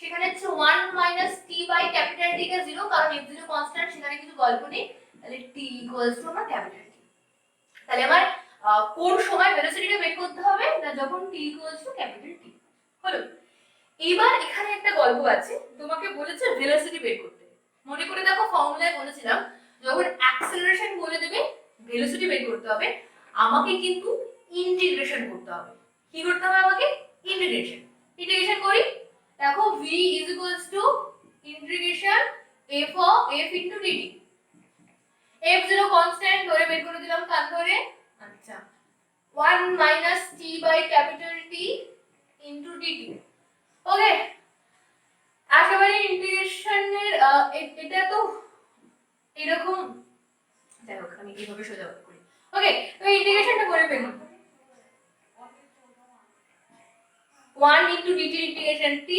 A: সেখানে হচ্ছে 1 minus t by capital T কে 0, কারণ f0 কনস্ট্যান্ট, সেখানে কিছু গল্প নেই। তাহলে t ইকুয়ালস টু আমার ক্যাপিটাল T। তাহলে আমার কোন সময় ভেলোসিটিটা বের করতে হবে, না যখন t equals to capital T হলো। এবার এখানে একটা গল্প আছে, তোমাকে বলেছে ভেলোসিটি বের করতে। মনে করে দেখো ফর্মুলায় বলেছিলাম যখন অ্যাক্সেলারেশন বলে দেবে ভেলোসিটি বের করতে হবে, আমাকে কিন্তু ইন্টিগ্রেশন করতে হবে। কি করতে হবে আমাকে? ইন্টিগ্রেশন। ইন্টিগ্রেশন করি, দেখো v is equals to integration f of f into dt। f0 constant ধরে বের করে দিলাম কান ধরে, আচ্ছা 1 minus t by capital T into dt। ওকে, একেবারে ইন্টিগ্রেশনের এটা তো এরকম, দেখো আমি এইভাবে সোজা করি। ওকে, তো ইন্টিগ্রেশনটা করে ফেলি, 1 into dt ইন্টিগ্রেশন t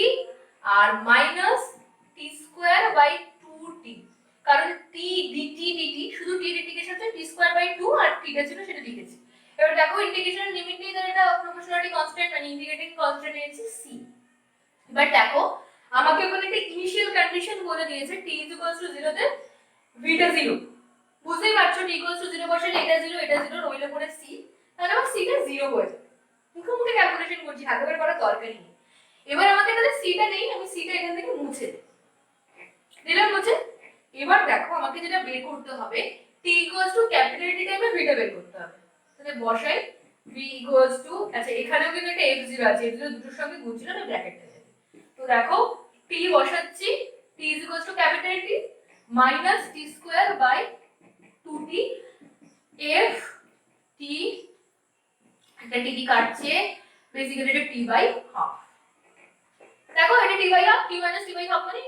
A: আর minus t square by 2t, কারণ t dt dt শুধু t ইন্টিগ্রেশন হচ্ছে t স্কয়ার বাই 2 আর t টা ছিল সেটা লিখেছি। এবার দেখো ইন্টিগ্রেশনের লিমিট নিয়ে এটা প্রপোর্শনালিটি কনস্ট্যান্ট মানে ইন্টিগ্রেটিং কনস্ট্যান্ট নিয়েছি c। এবার দেখো আমাকে ওখানে একটা ইনিশিয়াল কন্ডিশন বলে দিয়েছে t is equals to 0 তে v টা 0। বুঝতেই পারছো t equals to 0 বসালে এটা 0 এটা 0 রইলো পরে c, তাহলে আমার c টা 0 হয়ে যাবে। মুখে মুখে ক্যালকুলেশন করছি, হাতে করে করার দরকারই নেই। এবার আমাকে তাহলে c টা নেই, আমি c টা এখান থেকে মুছে দিলাম, মুছে। এবার দেখো আমাকে যেটা বের করতে হবে t equals to capital T টাইমে v টা বের করতে হবে। তাহলে বসাই v equals to, আচ্ছা এখানেও কিন্তু একটা f0 আছে, f0 দুটোর সঙ্গে গুণছিলাম এই ব্র্যাকেটটা। তো দেখো t বসাচ্ছি, t is equals to capital T minus t square by 2t f t, একটা t কাটছে, বেসিক্যালি এটা t by half। দেখো এটা t by half, t minus t by half মানে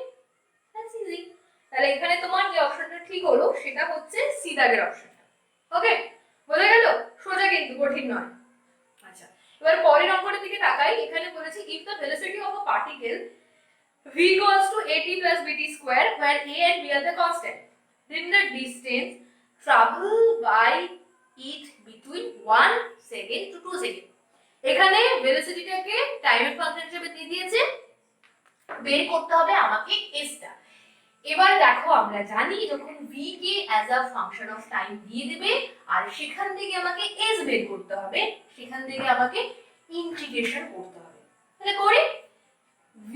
A: that's easy। তাহলে এখানে তোমার যে অপশনটা ঠিক হলো সেটা হচ্ছে সি দাগের অপশনটা। ওকে, বোঝা গেল? সোজা কিন্তু কঠিন নয়। আচ্ছা এবার পরের অঙ্কটার দিকে তাকাই, এখানে বলেছে if the velocity of a particle v equals to at plus bt square where a and b are the constant, then the distance traveled by it between 1 second to 2 second. এখানে ভেলোসিটিটাকে টাইমের ফাংশন হিসেবে দিয়ে দিয়েছে, বের করতে হবে আমাকে s টা। এবার দেখো আমরা জানি যখন v K as a function of time দিয়ে দেবে আর সেখান থেকে আমাকে s বের করতে হবে, সেখান থেকে আমাকে ইন্টিগ্রেশন করতে হবে। তাহলে করি v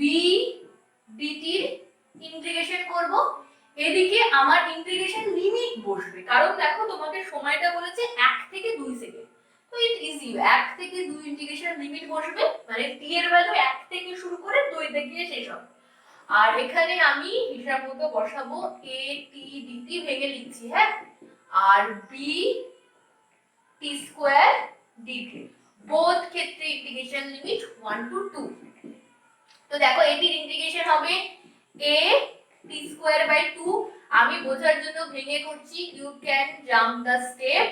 A: dt ইন্টিগ্রেশন করব, এদিকে আমার ইন্টিগ্রেশন লিমিট বসবে, কারণ দেখো তোমাকে সময়টা বলেছে 1 থেকে 2 সেকেন্ড, তো ইট ইজি 1 থেকে 2 ইন্টিগ্রেশন লিমিট বসবে, মানে t এর ভ্যালু 1 থেকে শুরু করে 2 তে গিয়ে শেষ হবে। আর এখানে আমি হিসাব মতো বসাবো a t dt ভেঙে লিখছি, হ্যাঁ, আর b t square dt, both ক্ষেত্রে ইন্টিগ্রেশন লিমিট 1 to 2। তো দেখো এটির ইন্টিগ্রেশন হবে a t স্কয়ার বাই 2, আমি বোঝার জন্য ভেঙে করছি, you can jump the step,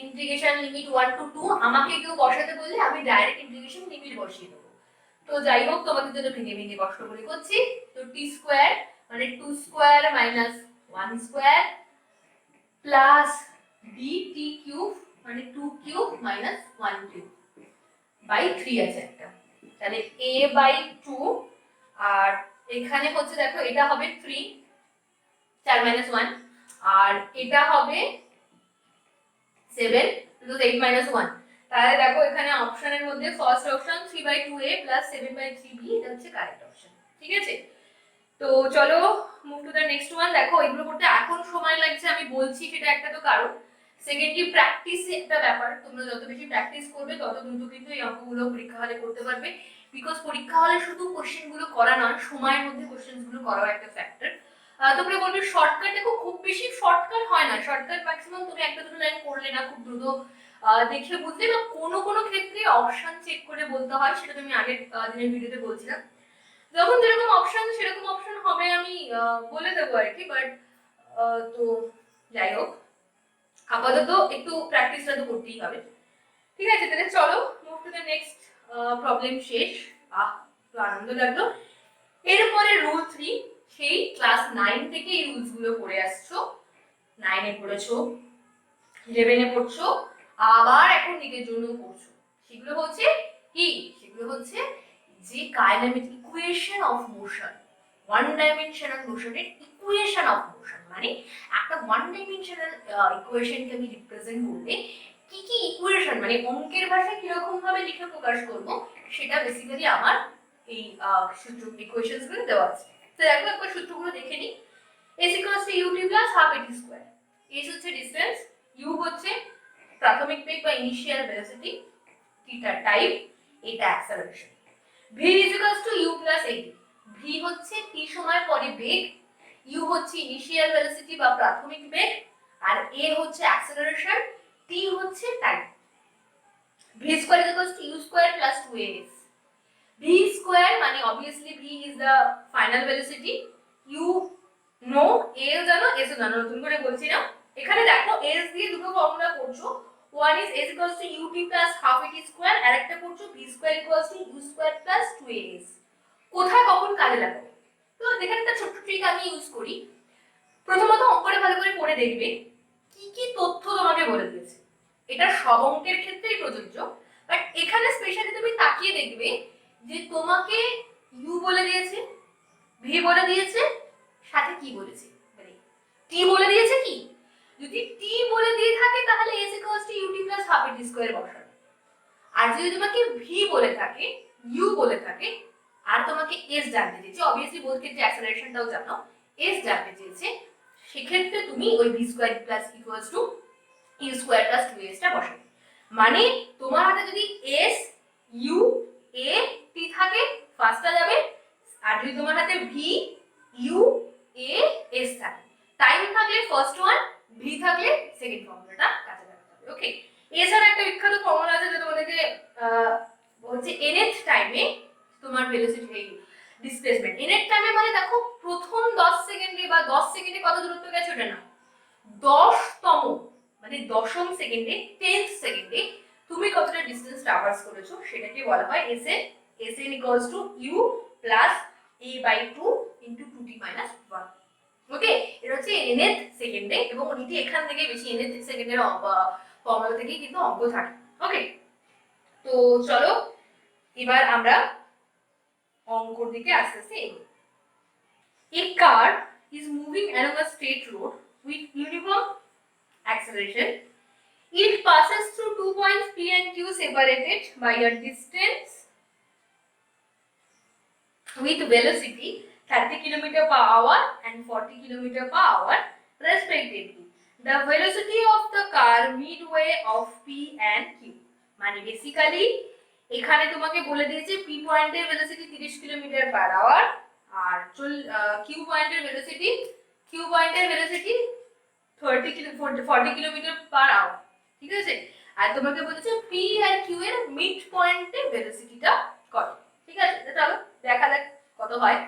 A: integration limit 1 to 2, আমাকে কেউ বসাতে বললে আমি ডাইরেক্ট ইন্টিগ্রেশন লিমিট বসিয়ে দেব। তো যাই হোক তোমাদের জন্য ভেঙে ভেঙে কষ্ট করে করছি। তো t স্কয়ার মানে 2 square minus 1 square plus b t cube মানে 2 কিউব মাইনাস 1 কিউব বাই 3 আছে একটা, তাহলে a বাই 2, আর এখানে হচ্ছে দেখো এটা হবে 3 4 মাইনাস 1, আর এটা হবে 7 because 8 minus 1, তাহলে দেখো এখানে অপশনের মধ্যে first option 3/2a plus 7/3b, এটা হচ্ছে কারেক্ট অপশন। ঠিক আছে, তো চলো move to the next one. দেখো এগুলো করতে এখন সময় লাগছে আমি বলছি, সেটা একটা তো কারণ, সেকেন্ডলি প্র্যাকটিস একটা ব্যাপার, তোমরা যত বেশি প্র্যাকটিস করবে তত দ্রুত কিন্তু এই অঙ্কগুলো পরীক্ষা হলে করতে পারবে, বিকজ পরীক্ষা হলে শুধু কোশ্চেনগুলো করা নয়, সময়ের মধ্যে কোশ্চেনগুলো করাও একটা ফ্যাক্টর। তোমরা বলবে শর্টকাট, দেখো খুব বেশি শর্টকাট হয় না, শর্টকাট ম্যাক্সিমাম তুমি একটা দুটো লাইন করলে না খুব দ্রুত দেখে বুঝলে, বা কোনো কোনো ক্ষেত্রে অপশন চেক করে বলতে হয়, সেটা তুমি আগের দিনের ভিডিওতে বলছিলাম, যখন যেরকম অপশন সেরকম অপশন হবে আমি বলে দেবো আর কি, বাট তো যাই হোক আপাতত একটু প্র্যাকটিসটা তো করতেই হবে। ঠিক আছে, তাহলে চলো move to the next problem. শেষ, তো আনন্দ লাগলো। এরপরে রুল 3, সেই ক্লাস 9 থেকে এই রুলস গুলো পড়ে আসছো, 9 এ পড়েছো, 11 এ পড়ছো, আবার এখন নিজের জন্য পড়ছো। সেগুলো হচ্ছে কি, সেগুলো হচ্ছে যে kinematic equation of motion, one dimensional মোশনের ইকুয়েশন অফ মোশন, মানে একটা ওয়ান ডাইমেনশনাল ইকুয়েশনকে আমি রিপ্রেজেন্ট করলে কি কি ইকুয়েশন, মানে অঙ্কের ভাষায় কিরকম ভাবে লিখে প্রকাশ করব, সেটা বেসিক্যালি আমার এই সূত্র ইকুয়েশনস গুলো দেওয়া আছে। তো দেখো একবার সূত্রগুলো দেখে নিই। s equals to ut plus half at square, s হচ্ছে ডিসটেন্স, u হচ্ছে প্রাথমিক বেগ বা ইনিশিয়াল ভেলোসিটি, থিটা টাইম, এটা acceleration, v is equals to u plus at, v হচ্ছে t সময় পরে বেগ, u হচ্ছে ইনিশিয়াল ভেলোসিটি বা প্রাথমিক বেগ, আর a হচ্ছে অ্যাক্সেলারেশন, t হচ্ছে time. v square is equals to u square plus 2as, v square মানে obviously v is the final velocity, u know, a ও জানো s ও জানো, নতুন করে বলছি না। এখানে দেখো s দিয়ে দুটো ফর্মুলা করছো, one is s equals to ut plus half at square, আর একটা করছো v square equals to u square plus 2as। কোথায় কখন কাজে লাগাবো, তো দেখেন একটা ছোট্ট ট্রিক আমি ইউজ করি। প্রথমত অঙ্কটা ভালো করে পড়ে দেখবে কি কি তথ্য তোমাকে বলে দিয়েছে, এটা সব অঙ্কের ক্ষেত্রেই প্রযোজ্য, বাট এখানে স্পেশালি তুমি তাকিয়ে দেখবে যে তোমাকে u বলে দিয়েছে, v বলে দিয়েছে, সাথে কি বলেছে, মানে t বলে দিয়েছে। কি যদি t বলে দিয়ে থাকে তাহলে s equals to ut plus half at square বসাবে, আর যদি তোমাকে v বলে থাকে, u বলে থাকে, আর তোমাকে s জানতে চেয়েছে, obviously বোথ ক্ষেত্রে অ্যাক্সেলারেশনটাও জানো, s জানতে চেয়েছে, সেক্ষেত্রে তুমি ওই v square plus equals to u square plus 2s টা বসাবে। মানে তোমার হাতে যদি s u a t থাকে ফার্স্টটা যাবে, আর যদি তোমার হাতে v u a s থাকে, টাইম থাকলে ফার্স্ট ওয়ান, v থাকলে সেকেন্ড ফর্মুলাটা কাজে লাগাতে হবে। ওকে, এছাড়া একটা বিখ্যাত ফর্মুলা আছে যেটা তোমাদেরকে হচ্ছে nth টাইমে তোমার ভেলোসিটি এই ডিসপ্লেসমেন্ট, nth টাইমে মানে দেখো প্রথম 10 সেকেন্ডে বা 10 সেকেন্ডে কত দূরত্ব গেছে ওটা না, 10তম মানে দশম সেকেন্ডে 10th সেকেন্ডে তুমি কতটা ডিসটেন্স ট্রাভার্স করেছো সেটাকে বলা হয় s n. S n equals to u plus a by 2 into 2t minus 1। Okay, এটা হচ্ছে nth সেকেন্ডে, এবং এটি এখান থেকে বেশি nth সেকেন্ডের ফর্মুলা থেকে কিন্তু অঙ্ক থাকে। ওকে, তো চলো এবার আমরা অঙ্কর দিকে আস্তে আস্তে এগোই। A car is moving along a straight road with uniform acceleration. It passes through 2 points P and Q separated by a distance with velocity 30 km per hour and 40 km per hour respectively. The velocity of the car midway of P and Q. মানে basically এখানে তোমাকে বলে দিয়েছে P পয়েন্টের velocity 30 km per hour আর Q পয়েন্টের velocity 40 km per hour। ঠিক আছে, আর তোমাকে বলেছে P আর Q এর মিড পয়েন্টের ভেলোসিটিটা কত। ঠিক আছে, চলো দেখা যাক কত হয়।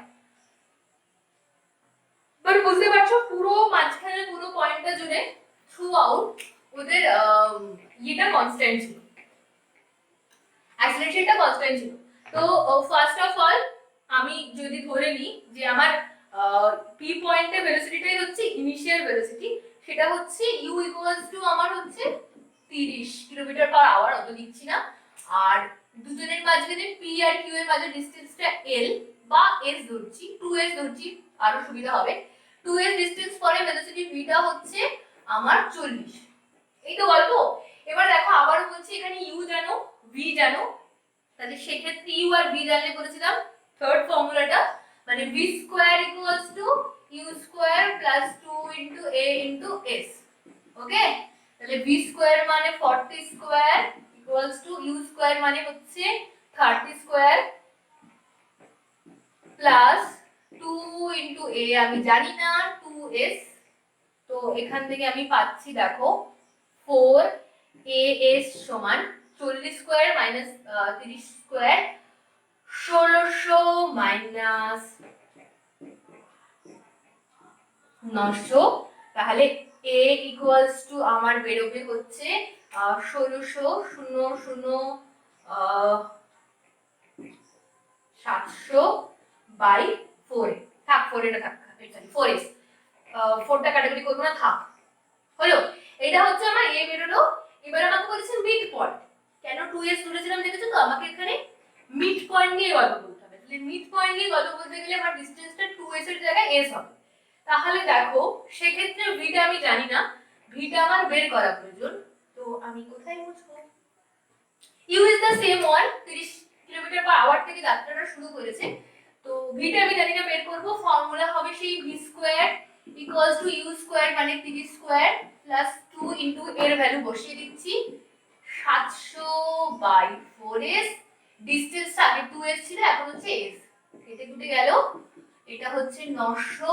A: এবার বুঝতে পারছো পুরো মাঝখানে পুরো পয়েন্টটা জুড়ে থ্রু আউট ওদের এটা কনস্ট্যান্ট ছিল, অ্যাক্সিলারেশনটা কনস্ট্যান্ট ছিল। তো ফার্স্ট অফ অল আমি যদি ধরে নিই যে আমার পি পয়েন্টের ভেলোসিটিটাই হচ্ছে ইনিশিয়াল ভেলোসিটি, সেটা হচ্ছে ইউ ইকুয়ালস টু আমার হচ্ছে 30 কিলোমিটার পার আওয়ার, অত লিখছি না। আর দুজনের মাঝখানে পি আর কিউ এর মাঝে ডিসটেন্সটা এল বা এস ধরছি, 2s ধরছি আরো সুবিধা হবে। 2s ডিসটেন্স পরে ভেলোসিটি ভিটা হচ্ছে আমার 40। এই তো গল্প। এবার দেখো আবার বলছি এখানে ইউ জানো ভি জানো, তাহলে সেক্ষেত্রে ইউ আর ভি জানলে বলেছিলাম থার্ড ফর্মুলাটা, মানে V square equals to U square plus 2 into A into S. Okay, তাহলে ভি স্কয়ার মানে 40 square equals to U square মানে হচ্ছে 30 স্কয়ার প্লাস 2 ইনটু এ আমি জানি না 2s। তো এখান থেকে আমি পাচ্ছি দেখো 4as সমান 40 স্কয়ার মাইনাস 30 স্কয়ার 1600 মাইনাস 900। তাহলে a ইকুয়ালস টু আমার বেরোবে হচ্ছে 1600 700 বাই 4। থাক 4 এটা থাক, সরি 4s, 4টা ক্যাটাগরি করব না, থাক। হলো, এটা হচ্ছে আমার a বেরোলো। এবার আমাকে বলেছে মিড পয়েন্ট, কেন 2s ধরেছিলাম দেখেছো তো, আমাকে এখানে মিড পয়েন্ট নিয়ে গল্প করতে হবে। তাহলে মিড পয়েন্ট নিয়ে গল্প বলতে গেলে আমার ডিসটেন্সটা 2s এর জায়গায় s হবে। তাহলে দেখো সেক্ষেত্রে ভিটা আমি জানি না, ভিটা আমার বের করা প্রয়োজন। তো আমি কোথায় বুঝবো? u is the same one, 30 kilometre per hour থেকে যাত্রাটা শুরু করেছে। তো ভিটা আমি জানি না, বের করব। ফর্মুলা হবে সেই v square equals two u square মানে 30 স্কয়ার প্লাস 2 ইনটু এর ভ্যালু বসিয়ে দিচ্ছি 700 বাই 4s। ডিসটেন্স আগে 2s ছিল, এখন হচ্ছে s, কেটে কুটে গেল। এটা হচ্ছে 900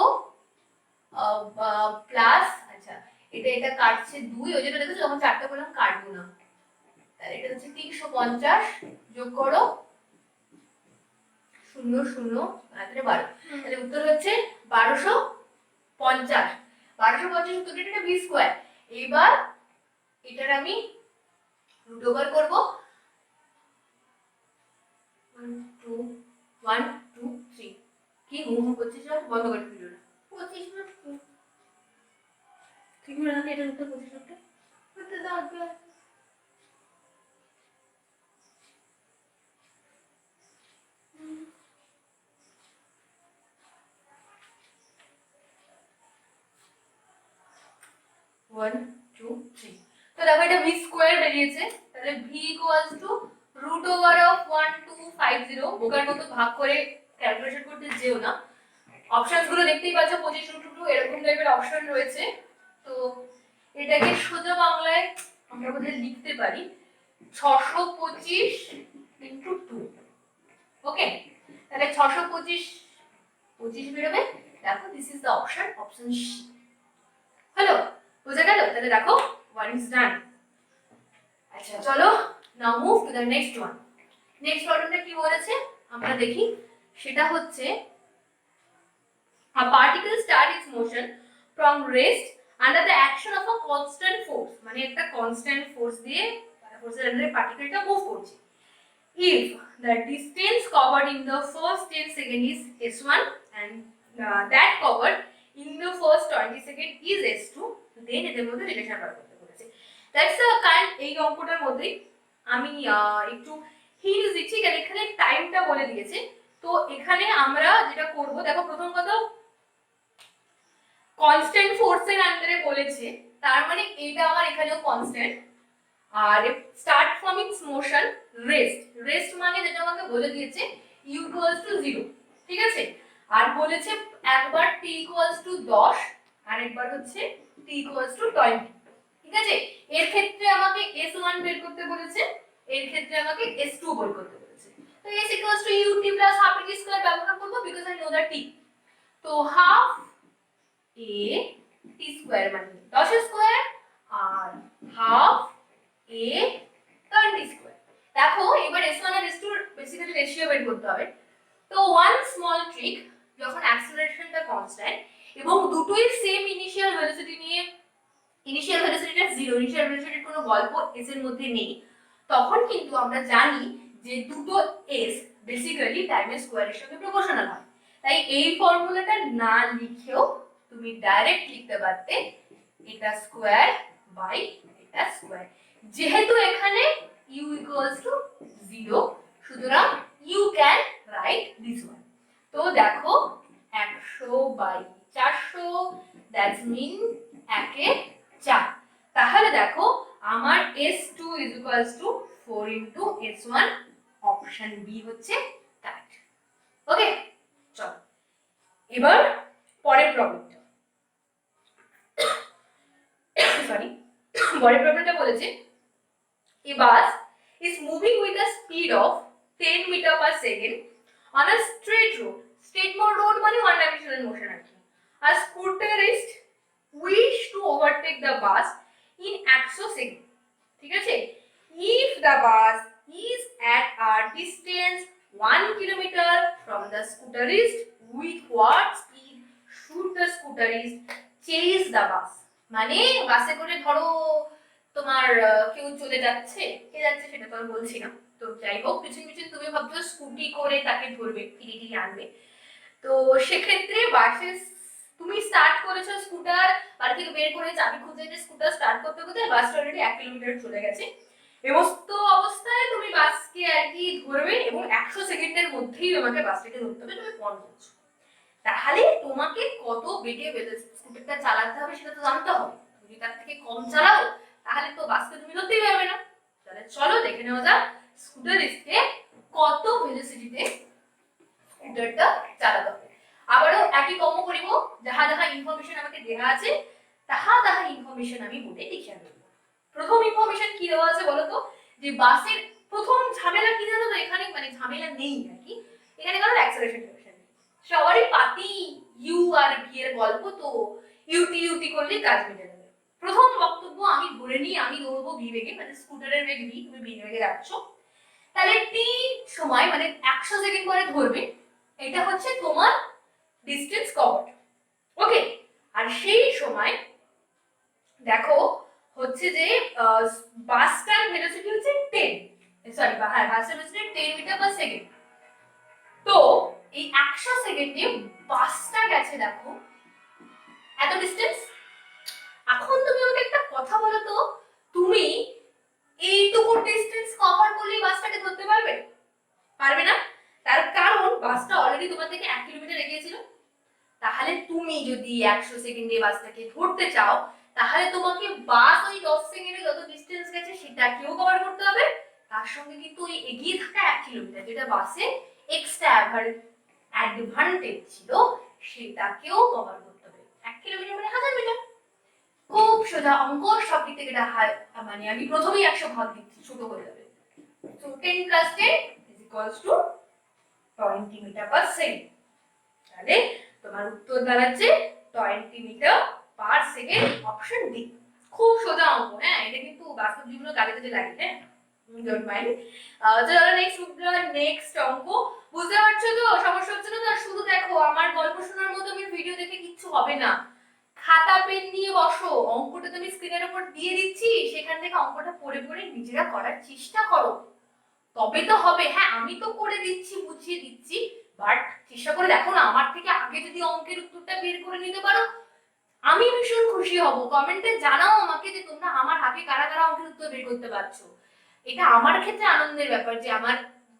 A: প্লাস, আচ্ছা এটা কাটছে 2, ওই জন্য দেখো যখন 4টা বললাম কাটবো না। তাহলে এটা হচ্ছে 350 যোগ করো 0 0 তাহলে 12, তাহলে উত্তর হচ্ছে 1250। 1250 উত্তর, এটা v স্কয়ার। এবার এটার আমি রুট ওভার করব 1 2 3। কি হুম করছিস না, বন্ধ করে ভিডিওটা। 25 মিনিট ঠিক না, এটা উত্তর 25 মিনিট করতে দাও। 1 2 3। তো দেখো এটা v স্কয়ার বেরিয়েছে, তাহলে v equals to root over of 1250। বোকার মতো ভাগ করে ক্যালকুলেশন করতে যেও না, অপশনস গুলো দেখতেই পাচ্ছ 25 রুট 2 এরকম টাইপের অপশন রয়েছে। তো এটাকে সোজা বাংলায় আমরা বোধহয় লিখতে পারি 625 ইনটু 2। ওকে, তাহলে 625 25 বেরোবে। দেখো this is the option, option C. Hello, বুঝে গেল? তাহলে দেখো one is done। আচ্ছা চলো now move to the next one. Next প্রবলেমটা কি বলেছে আমরা দেখি। সেটা হচ্ছে a particle start its motion from rest under the action of a constant force, মানে একটা কনস্ট্যান্ট ফোর্স দিয়ে ফোর্সের আন্ডারে পার্টিকেলটা মুভ করছে। If the distance covered in the first 10 seconds is s1 and that covered in the first 20 seconds is s2, then এদের মধ্যে relation বার করতে বলেছে। দ্যাটস আ কাইন্ড, এই অঙ্কটার মধ্যে আমি একটু হিন্টস দিচ্ছি, কারণ এখানে টাইমটা বলে দিয়েছে। তো এখানে আমরা যেটা করব, দেখো প্রথম কথা কনস্ট্যান্ট ফোর্সের আন্ডারে বলেছে, তার মানে এটা আমার এখানেও কনস্ট্যান্ট। আর start from its motion, rest মানে যেটা আমাকে বলে দিয়েছে u ইকুয়ালস টু 0, ঠিক আছে। আর বলেছে একবার t ইকুয়ালস টু 10 আর একবার হচ্ছে t ইকুয়ালস টু 20, ঠিক আছে। এর ক্ষেত্রে আমাকে s1 বের করতে বলেছে, এর ক্ষেত্রে আমাকে s2 বের করতে বলেছে। তো s equals to ut plus half t square ব্যবহার করব, because I know the t। তো হাফ a t স্কয়ার মানে 10 স্কয়ার আর হাফ a 20 স্কয়ার। দেখো এবার s1 আর s2 বেসিক্যালি রেশিও বের করতে হবে। তো ওয়ান স্মল ট্রিক, যখন অ্যাক্সেলারেশনটা কনস্ট্যান্ট এবং দুটোই সেম ইনিশিয়াল ভেলোসিটি নিয়ে, ইনিশিয়াল ভেলোসিটিটা 0, ইনিশিয়াল ভেলোসিটির কোনো গল্প s এর মধ্যে নেই, তখন কিন্তু আমরা জানি যে দুটো s বেসিক্যালি টাইমের স্কয়ারের সঙ্গে প্রপোর্শনাল হয়। তাই এই ফর্মুলাটা না লিখেও তুমি ডাইরেক্ট লিখতে পারতে এটা স্কয়ার বাই এটা স্কয়ার। যেহেতু এখানে u equals to 0, সুতরাং you can write this one. তো দেখো 100 বাই 400, দ্যাটস মিন 1 এ 4। তাহলে দেখো আমার s2 is equals to 4 into s1, option B হচ্ছে কারেক্ট। ওকে, চলো এবার পরের প্রবলেমটা, সরি, পরের প্রবলেমটা বলেছে a bus is moving with a speed of 10 meter per second on a straight road. Straight road মানে one dimensional motion আর কি। A scooterist wish to overtake the bus in 100 seconds, ঠিক আছে। If the bus is at a distance 1 kilometer from the scooterist, with what speed should the scooterist chase the bus? মানে বাসে করে ধরো তোমার কেউ চলে যাচ্ছে, কে যাচ্ছে সেটা তো আমি বলছি না, তো যাই হোক পিছন পিছন তুমি ভাবছো স্কুটি করে তাকে ধরবে, ফিরিয়ে আনবে। তো সেক্ষেত্রে বাসে তুমি স্টার্ট করেছো, স্কুটার বাড়ি থেকে বের করে চাবি খুঁজে যে স্কুটার স্টার্ট করতে করতে বাসটা অলরেডি 1 কিলোমিটার চলে গেছে। এমস্ত অবস্থায় তুমি বাসকে আর কি ধরবে এবং 100 সেকেন্ডের মধ্যেই তোমাকে বাসটাকে ধরতে হবে, তুমি পণ করছো। তাহলে তোমাকে কত বেগে স্কুটারটা চালাতে হবে সেটা তো জানতে হবে। তুমি তার থেকে কম চালাও তাহলে তো বাসকে তুমি ধরতেই পারবে না। তাহলে চলো দেখে নেওয়া যাক স্কুটারিস্টকে কত ভেলোসিটিতে স্কুটারটা চালাতে হবে। আবারও একই কর্ম করিব, যাহা যাহা ইনফরমেশন আমাকে দেওয়া আছে তাহা তাহা ইনফরমেশন আমি বোর্ডে লিখে আনব। প্রথম ইনফরমেশন কি দেওয়া আছে বলো তো, যে বাসের প্রথম ঝামেলা কি জানো তো, এখানে মানে ঝামেলা নেই আর কি, এখানে কারণ অ্যাক্সেলারেশন ডিরেকশন সবারই পাতি ইউ আর ভি এর গল্প, তো ইউটি ইউটি করলে কাজ মিটে যাবে। প্রথম বক্তব্য আমি ধরে নিই আমি দৌড়বো ভি বেগে, মানে স্কুটারের বেগ ভি, তুমি ভি বেগে যাচ্ছ, তাহলে টি সময় মানে 100 সেকেন্ড পরে ধরবে, এটা হচ্ছে তোমার ডিসটেন্স কভারড। ওকে, আর সেই সময় দেখো হচ্ছে যে বাসটার ভেলোসিটি হচ্ছে 10, সরি হ্যাঁ বাসের ভেলোসিটি 10 মিটার পার সেকেন্ড। তো এই 100 সেকেন্ডে বাসটা গেছে দেখো এত ডিসটেন্স। এখন তুমি আমাকে একটা কথা বলো তো, তুমি এইটুকু ডিসটেন্স কভার করলেই বাসটাকে ধরতে পারবে? পারবে না। তার কারণ বাসটা অলরেডি তোমার থেকে 1 কিলোমিটার এগিয়ে ছিল। তাহলে তুমি যদি 100 সেকেন্ডে বাসটাকে ধরতে চাও তাহলে তোমাকে বাস ওই 10 সেকেন্ডে যত ডিসটেন্স গেছে সেটাকেও কভার করতে হবে, তার সঙ্গে কিন্তু ওই এগিয়ে থাকা 1 কিলোমিটার যেটা বাসে এক্সট্রা অ্যাডভান্টেজ ছিল সেটাকেও কভার করতে হবে। 1 কিলোমিটার মানে 1000 মিটার। খুব সোজা অঙ্ক, সব দিক থেকে এটা মানে আমি প্রথমেই 100 ভাগ দিচ্ছি, ছোট হয়ে যাবে। So 10 plus 10 is equals to 20 metre per second. তাহলে তোমার উত্তর দাঁড়াচ্ছে 20 metre per second, option D. খুব সোজা অঙ্ক, হ্যাঁ এটা কিন্তু বাস্তব জীবনে কাজে কাজে লাগে, হ্যাঁ ডোন্ট মাইন্ড। চলো নেক্সট অঙ্ক। বুঝতে পারছো তো সমস্যা হচ্ছে না তো? শুধু দেখো আমার গল্প শোনার মতো আমি ভিডিও দেখে কিচ্ছু হবে না, খাতা পেন নিয়ে বসো, অঙ্কটা তুমি স্ক্রিনের উপর দিয়ে দিচ্ছি, সেখান থেকে অঙ্কটা পড়ে পড়ে নিজেরা করার চেষ্টা করো, তবে তো হবে। হ্যাঁ আমি তো করে দিচ্ছি, বুঝিয়ে দিচ্ছি, বাট চেষ্টা করে দেখো না, আমার থেকে আগে যদি অঙ্কের উত্তরটা বের করে নিতে পারো আমি ভীষণ খুশি হব। কমেন্টে জানাও আমাকে যে তোমরা আমার আগে কারা কারা অঙ্কের উত্তর বের করতে পারছো। এটা আমার ক্ষেত্রে আনন্দের ব্যাপার যে আমার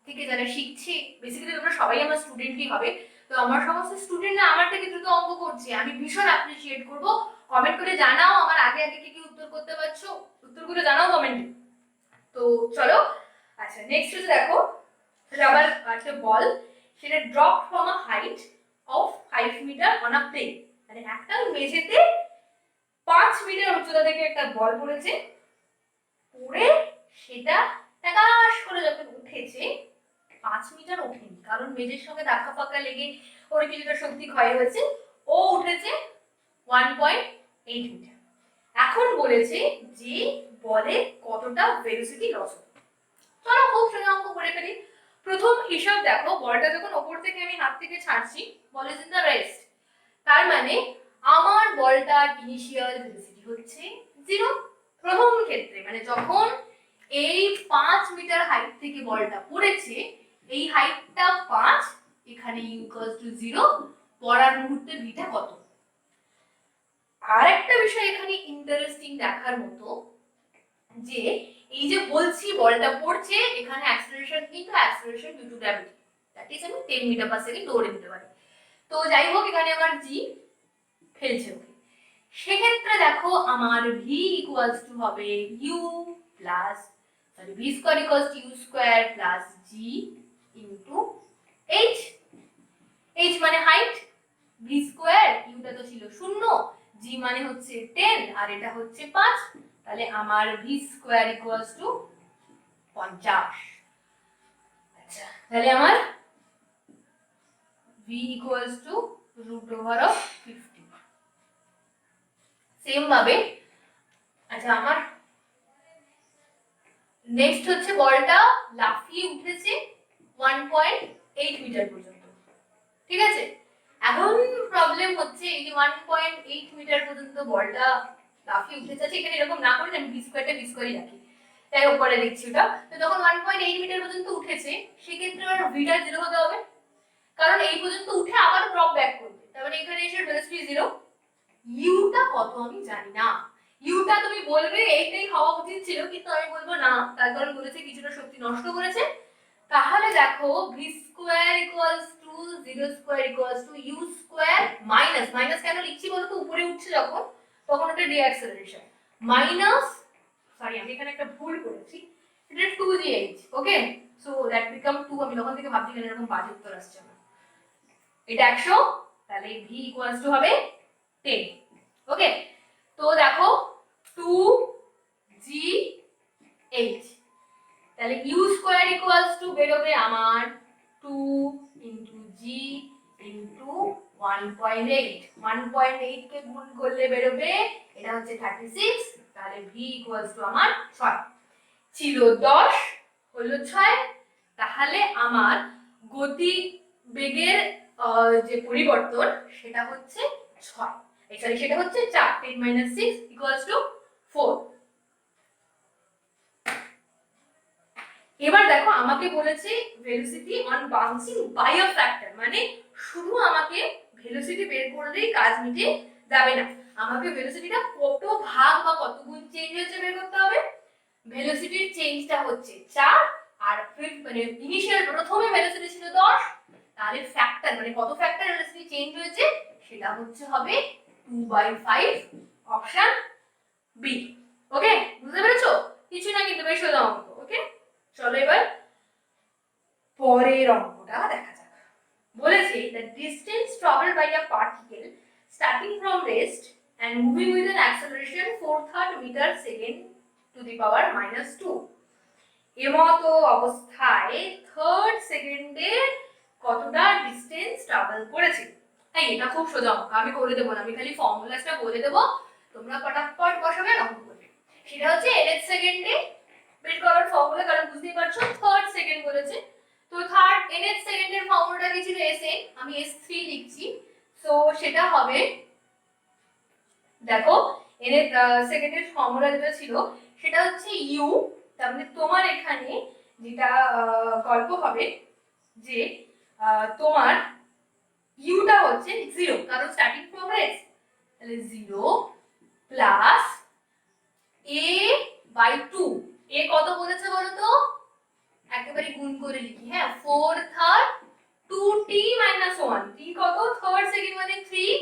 A: থেকে যারা শিখছে, বেসিক্যালি তোমরা সবাই আমার স্টুডেন্টই হবে, তো আমার সমস্ত স্টুডেন্টরা আমার থেকে দ্রুত অঙ্ক করছে, আমি ভীষণ অ্যাপ্রিসিয়েট করব। কমেন্ট করে জানাও আমার আগে আগে কি কি উত্তর করতে পারছো, উত্তরগুলো জানাও কমেন্টে। তো চলো, আচ্ছা নেক্সট হচ্ছে দেখো রাবার একটা বল, সেটা drop from a height of 5 metre on a plane, মানে একটা মেঝেতে 5 মিটার উচ্চতা থেকে একটা বল পড়েছে, পড়ে সেটা টাকাশ করে যখন উঠেছে, 5 মিটার ওঠেনি, কারণ মেঝের সঙ্গে ধাক্কা ফাক্কা লেগে ওর কিছুটা শক্তি ক্ষয় হয়েছে, ও উঠেছে 1.8 মিটার। এখন বলেছে যে বলে কতটা ভেলোসিটি লস হবে। চলো খুব সোজা অঙ্ক করে ফেলি। প্রথম হিসাব দেখো, বলটা যখন ওপর থেকে আমি হাত থেকে ছাড়ছি, বল ইজ ইন দ্য রেস্ট, তার মানে আমার বলটার ইনিশিয়াল ভেলোসিটি হচ্ছে 0। প্রথম ক্ষেত্রে মানে যখন এই 5 মিটার হাইট থেকে বলটা পড়েছে, এই হাইটটা 5, এখানে u = 0, পড়ার মুহূর্তে ভিটা কত। আর একটা বিষয় এখানে ইন্টারেস্টিং দেখার মতো, যে এই যে বলছি বলটা পড়ছে, এখানে অ্যাক্সেলারেশন কিন্তু acceleration due to gravity, that is আমি 10 মিটার পার সেকেন্ড দৌড়ে নিতে পারি। তো যাই হোক এখানে আমার g ফেলছে ওকে, সেক্ষেত্রে দেখো আমার v ইকুয়ালস টু হবে u plus v square equals two u square plus g into h। h মানে হাইট, v স্কয়ার, u টা তো ছিল 0, g মানে হচ্ছে 10 আর এটা হচ্ছে 5, তাহলে আমার v স্কয়ার ইকুয়ালস টু 50। আচ্ছা তাহলে আমার v ইকুয়ালস টু √50। সেম ভাবে আচ্ছা আমার নেক্সট হচ্ছে বলটা লাফিয়ে উঠেছে 1.8 মিটার পর্যন্ত, ঠিক আছে। এখন প্রবলেম হচ্ছে এই যে 1.8 মিটার পর্যন্ত বলটা লাফিয়ে উঠেছে, এখানে এরকম না করে আমি v স্কয়ারটা v স্কয়ারই রাখি, তাই উপরে লিখছি ওটা। তো যখন 1.8 মিটার পর্যন্ত উঠেছে, সেক্ষেত্রে আমার ভিটা 0 হতে হবে, কারণ এই পর্যন্ত উঠে আবার ড্রপ ব্যাক করবে, তার মানে এখানে এসে ভেলোসিটি 0। ইউটা কত আমি জানি না, ইউটা তুমি বলবে এইটাই হওয়া উচিত ছিল, কিন্তু আমি বলবো না, তার কারণ বলেছে কিছুটা শক্তি নষ্ট করেছে। তাহলে দেখো v square equals two 0 square equals two u square minus, minus কেন লিখছি বলো তো, উপরে উঠছে যখন তখন ওটা ডিঅ্যাক্সেলারেশন, মাইনাস, সরি আমি এখানে একটা ভুল করেছি, এটা 2gh, okay, so that become 2, আমি তখন থেকে ভাবছি কেন এরকম বাজে উত্তর আসছে আমার, এটা 100, তাহলে v ইকুয়ালস টু হবে 10, ওকে। তো দেখো 2gh, তাহলে u স্কয়ার ইকুয়ালস টু বেরোবে আমার 2 ইনটু g ইনটু 1.8, 1.8 কে গুণ করলে বেরোবে এটা হচ্ছে 36, তাহলে v ইকুয়ালস টু আমার 6, ছিল 10 হলো 6, তাহলে আমার গতি বেগের যে পরিবর্তন সেটা হচ্ছে 6, সরি সেটা হচ্ছে 4, 10 - 6 = 4। এবার দেখো আমাকে বলেছে velocity on bouncing by a factor, মানে শুধু আমাকে ভেলোসিটি বের করলেই কাজ মিটে যাবে না, আমাকে ভেলোসিটিটা কত ভাগ বা কত গুণ চেঞ্জ হয়েছে বের করতে হবে। ভেলোসিটির চেঞ্জটা হচ্ছে 4, আর মানে ইনিশিয়াল প্রথমে ভেলোসিটি ছিল 10, তাহলে ফ্যাক্টর মানে কত ফ্যাক্টর ভেলোসিটি চেঞ্জ হয়েছে সেটা হচ্ছে হবে 2/5, অপশন বি, ওকে। বুঝতে পেরেছো? কিছু না কিন্তু বেশ সোজা অঙ্ক, ওকে। চলো এবার পরের অঙ্কটা দেখা যাক। বলেছে the distance traveled by a particle starting from rest and moving with an acceleration 4/3 meter second to the power -2, এমতো অবস্থায় থার্ড সেকেন্ডে কতটা ডিসটেন্স ট্রাভেল করেছে। এই এটা খুব সোজা অঙ্ক, আমি করে দেবো না, আমি খালি ফর্মুলাটা বলে দেবো, তোমরা ফটাফট বসাবে আর অঙ্ক করবে। সেটা হচ্ছে nth সেকেন্ডে বের করার ফর্মুলা, কারণ বুঝতেই পারছো থার্ড সেকেন্ড বলেছে, তো থার্ড nth সেকেন্ডের ফর্মুলাটা কি ছিল, sa, আমি s3 লিখছি, সো সেটা হবে দেখো এর সেকেন্ডের ফর্মুলা যেটা ছিল সেটা হচ্ছে ইউ, তার মানে তোমার এখানে যেটা গল্প হবে যে তোমার ইউটা হচ্ছে 0, কারণ স্টার্টিং ফর্মুলা x, তাহলে 0 প্লাস a বাই 2। এ কত বলেছে বলো তো, একেবারে গুণ করে লিখি, হ্যাঁ 4 থার্ড 2t মাইনাস 1, t কত থার্ড সেকেন্ড মানে 3